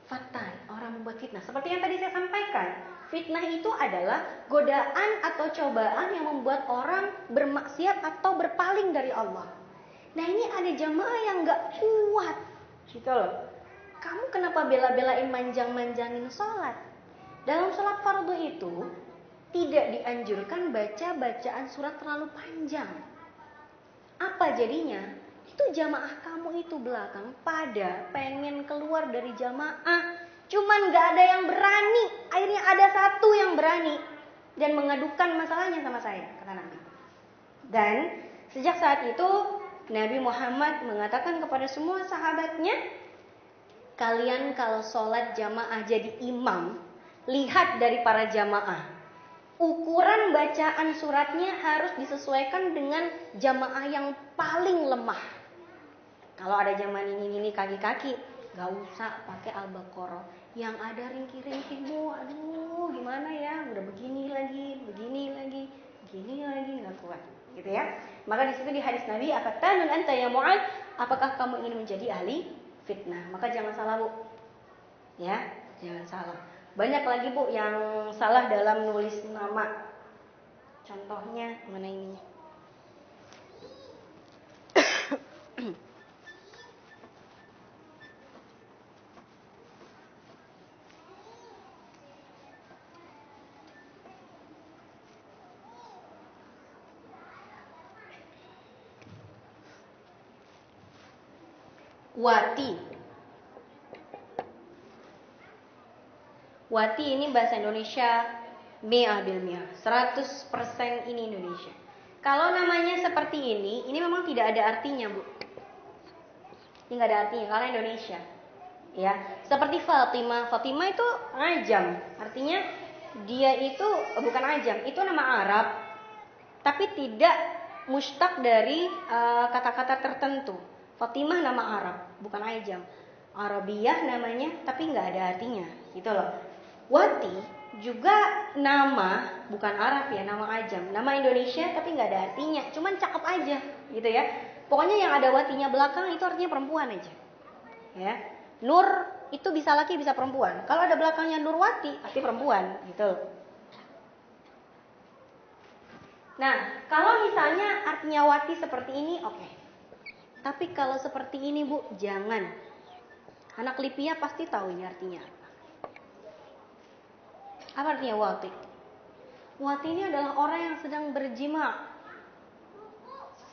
Fattan, orang membuat fitnah. Seperti yang tadi saya sampaikan, fitnah itu adalah godaan atau cobaan yang membuat orang bermaksiat atau berpaling dari Allah. Nah, ini ada jamaah yang gak kuat gitu loh. Kamu kenapa bela-belain manjang-manjangin sholat? Dalam sholat fardu itu tidak dianjurkan baca bacaan surat terlalu panjang. Apa jadinya? Itu jamaah kamu itu belakang pada pengen keluar dari jamaah, cuman gak ada yang berani. Akhirnya ada satu yang berani dan mengadukan masalahnya sama saya, kata Nabi. Dan sejak saat itu Nabi Muhammad mengatakan kepada semua sahabatnya, kalian kalau sholat jamaah jadi imam, lihat dari para jamaah. Ukuran bacaan suratnya harus disesuaikan dengan jamaah yang paling lemah. Kalau ada jamaah ini kaki-kaki, gak usah pakai Al-Baqarah. Yang ada ringkih-ringkih Bu, aduh gimana ya, udah begini lagi, gak kuat, gitu ya. Maka di situ di hadis Nabi, afattanun anta ya Mu'ad, apakah kamu ingin menjadi ahli fitnah? Maka jangan salah Bu, ya, jangan salah. Banyak lagi Bu yang salah dalam nulis nama. Contohnya mana ini? Wati ini bahasa Indonesia mi'ah bil mi'ah, 100% ini Indonesia. Kalau namanya seperti ini memang tidak ada artinya Bu. Ini nggak ada artinya karena Indonesia. Ya, seperti Fatimah. Fatimah itu ajam, artinya dia itu bukan ajam, itu nama Arab, tapi tidak mustaq dari kata-kata tertentu. Fatimah nama Arab, bukan ajam. Arabiyah namanya, tapi nggak ada artinya, gitu loh. Wati juga nama, bukan Arab ya, nama ajam, nama Indonesia tapi nggak ada artinya, cuman cakep aja gitu ya. Pokoknya yang ada watinya belakang itu artinya perempuan aja. Ya. Nur itu bisa laki bisa perempuan. Kalau ada belakangnya Nurwati pasti perempuan gitu. Nah, kalau misalnya artinya wati seperti ini, oke. Tapi kalau seperti ini Bu, jangan. Anak Lipia pasti tahu ini artinya apa. Apa artinya wati? Wati ini adalah orang yang sedang berjima.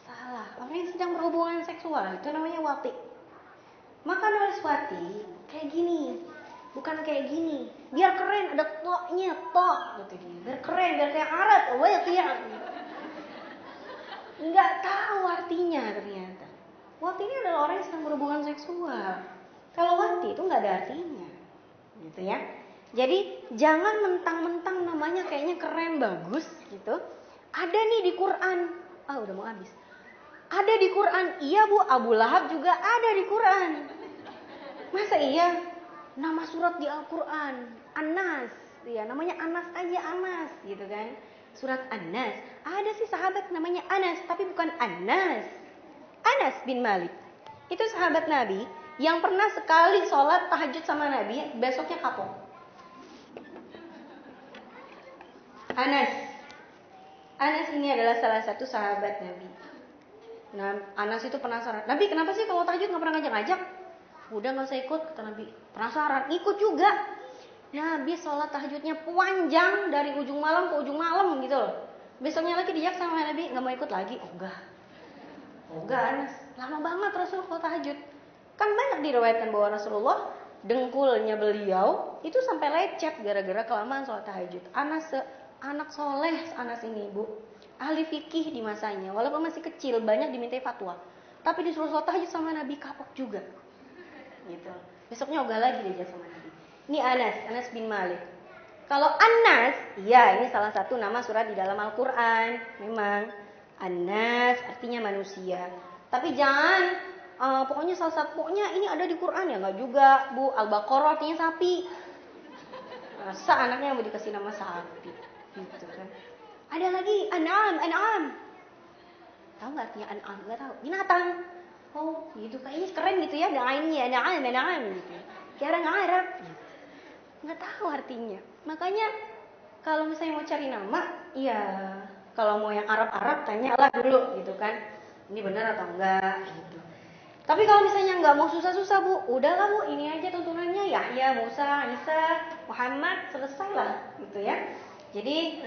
Salah, orang yang sedang berhubungan seksual, itu namanya wati. Maka nulis wati kayak gini, bukan kayak gini. Biar keren, ada to-nya, to gitu dia. Biar keren, biar kayak Arab, wati ya. Enggak tahu artinya ternyata. Wati ini adalah orang yang sedang berhubungan seksual. Kalau wati itu enggak ada artinya. Gitu ya. Jadi jangan mentang-mentang namanya kayaknya keren bagus gitu. Ada nih di Quran. Udah mau habis. Ada di Quran. Iya Bu, Abu Lahab juga ada di Quran. Masa iya? Nama surat di Al-Quran An-Nas. Ya, namanya Anas aja, Anas gitu kan. Surat An-Nas. Ada sih sahabat namanya Anas, tapi bukan An-Nas. Anas bin Malik. Itu sahabat Nabi yang pernah sekali sholat tahajud sama Nabi, besoknya kapok. Anas ini adalah salah satu sahabat Nabi. Nah, Anas itu penasaran. Nabi kenapa sih kalau tahajud nggak pernah ngajak-ngajak? Udah nggak usah ikut, kata Nabi. Penasaran, ikut juga. Nabi sholat tahajudnya panjang dari ujung malam ke ujung malam gitu loh. Besoknya lagi dijak sama Nabi, nggak mau ikut lagi. Enggak Anas, lama banget Rasul kalau tahajud. Kan banyak diriwayatkan bahwa Rasulullah dengkulnya beliau itu sampai lecet gara-gara kelamaan sholat tahajud. Anas anak soleh, Anas ini Bu, ahli fikih di masanya, walaupun masih kecil banyak dimintai fatwa, tapi disuruh sholat tahajud sama Nabi kapok juga. Gitu. Besoknya ogah lagi diajak sama Nabi. Ini Anas bin Malik. Kalau Anas, iya ini salah satu nama surat di dalam Al-Quran. Memang Anas artinya manusia. Tapi jangan pokoknya salah satu, pokoknya ini ada di Quran ya, nggak juga Bu. Al-Baqarah artinya sapi. Masa anaknya mau dikasih nama sapi gitu kan. Ada lagi An'am. Tahu nggak artinya An'am? Nggak tahu. Binatang. Oh gitu, kayaknya keren gitu ya, ada ainnya, An'am gitu. Kayak orang Arab gitu. Nggak tahu artinya. Makanya kalau misalnya mau cari nama, ya kalau mau yang Arab-Arab tanyalah dulu gitu kan. Ini benar atau enggak gitu. Tapi kalau misalnya nggak mau susah-susah Bu, udahlah Bu, ini aja tuntunannya Yahya, Musa, Isa, Muhammad, selesailah gitu ya. Jadi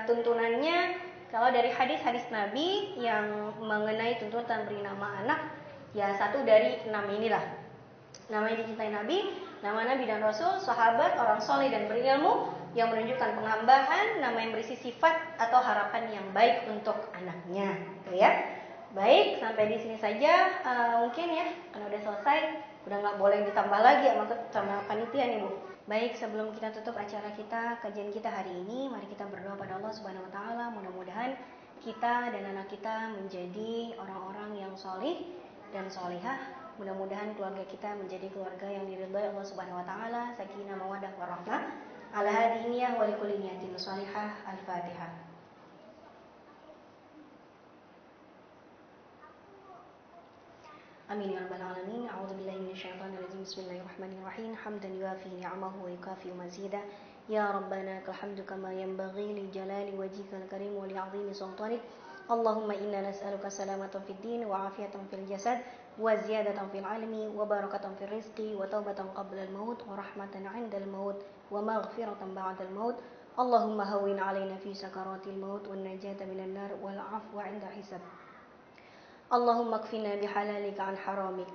tuntunannya kalau dari hadis-hadis Nabi yang mengenai tuntunan beri nama anak, ya satu dari 6 inilah. Nama yang dicintai Nabi, nama Nabi dan Rasul, sahabat, orang soleh dan berilmu yang menunjukkan pengambahan, nama yang berisi sifat atau harapan yang baik untuk anaknya, gitu ya. Baik, sampai di sini saja mungkin ya, karena udah selesai, udah nggak boleh ditambah lagi sama panitia nih Bu. Baik, sebelum kita tutup acara kita, kajian kita hari ini, mari kita berdoa pada Allah Subhanahu Wa Taala. Mudah-mudahan kita dan anak kita menjadi orang-orang yang solih dan solihah. Mudah-mudahan keluarga kita menjadi keluarga yang diridhai Allah Subhanahu Wa Taala. Sakinah, mawaddah, warahmah. Ala hadiniyah wa likulli niyatin shalihah. Al-Fatihah. Amin ya rabbal alamin. A'udzu billahi minasyaitonir rajim. Bismillahirrahmanirrahim. Hamdan yuafi ni'amahu wa yukafi mazidah. Ya Rabbana lakal hamdu kama yanbaghi li jalali wajhikal karim wa li 'azimi sultanik. Allahumma inna nas'aluka salamatan fid din wa 'afiyatan fil jasad wa ziyadatan fil 'ilmi wa barakatan fil rizqi wa taubatan qabla al-maut wa rahmatan 'inda al-maut wa maghfiratan ba'da al-maut. Allahumma hawwin 'alaina fi sakaratil maut wan najata minan nar wal 'afwa 'inda hisab. Allahumma kfina bihalalika an haramik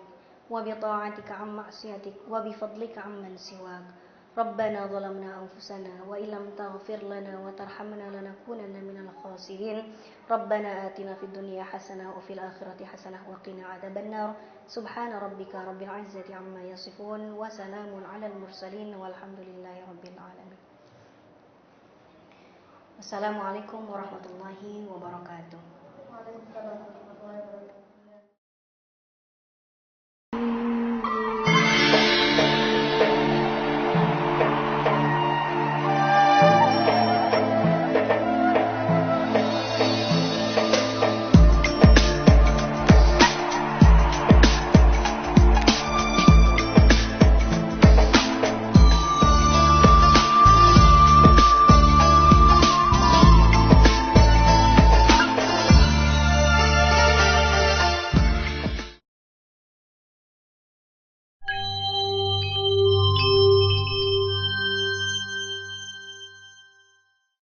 wa bita'atika an ma'siyatik wa bifadlika amman siwak. Rabbana zalamna anfusana wa illam taghfir lana wa tarhamna lanakunanna minal khasirin. Rabbana atina fid dunya hasanah wa fil akhirati hasanah wa qina adzabannar. Subhana rabbika rabbil izzati amma yasifun wa salamun alal mursalin walhamdulillahi rabbil alamin. Assalamualaikum warahmatullahi wabarakatuh. Waalaikumsalam.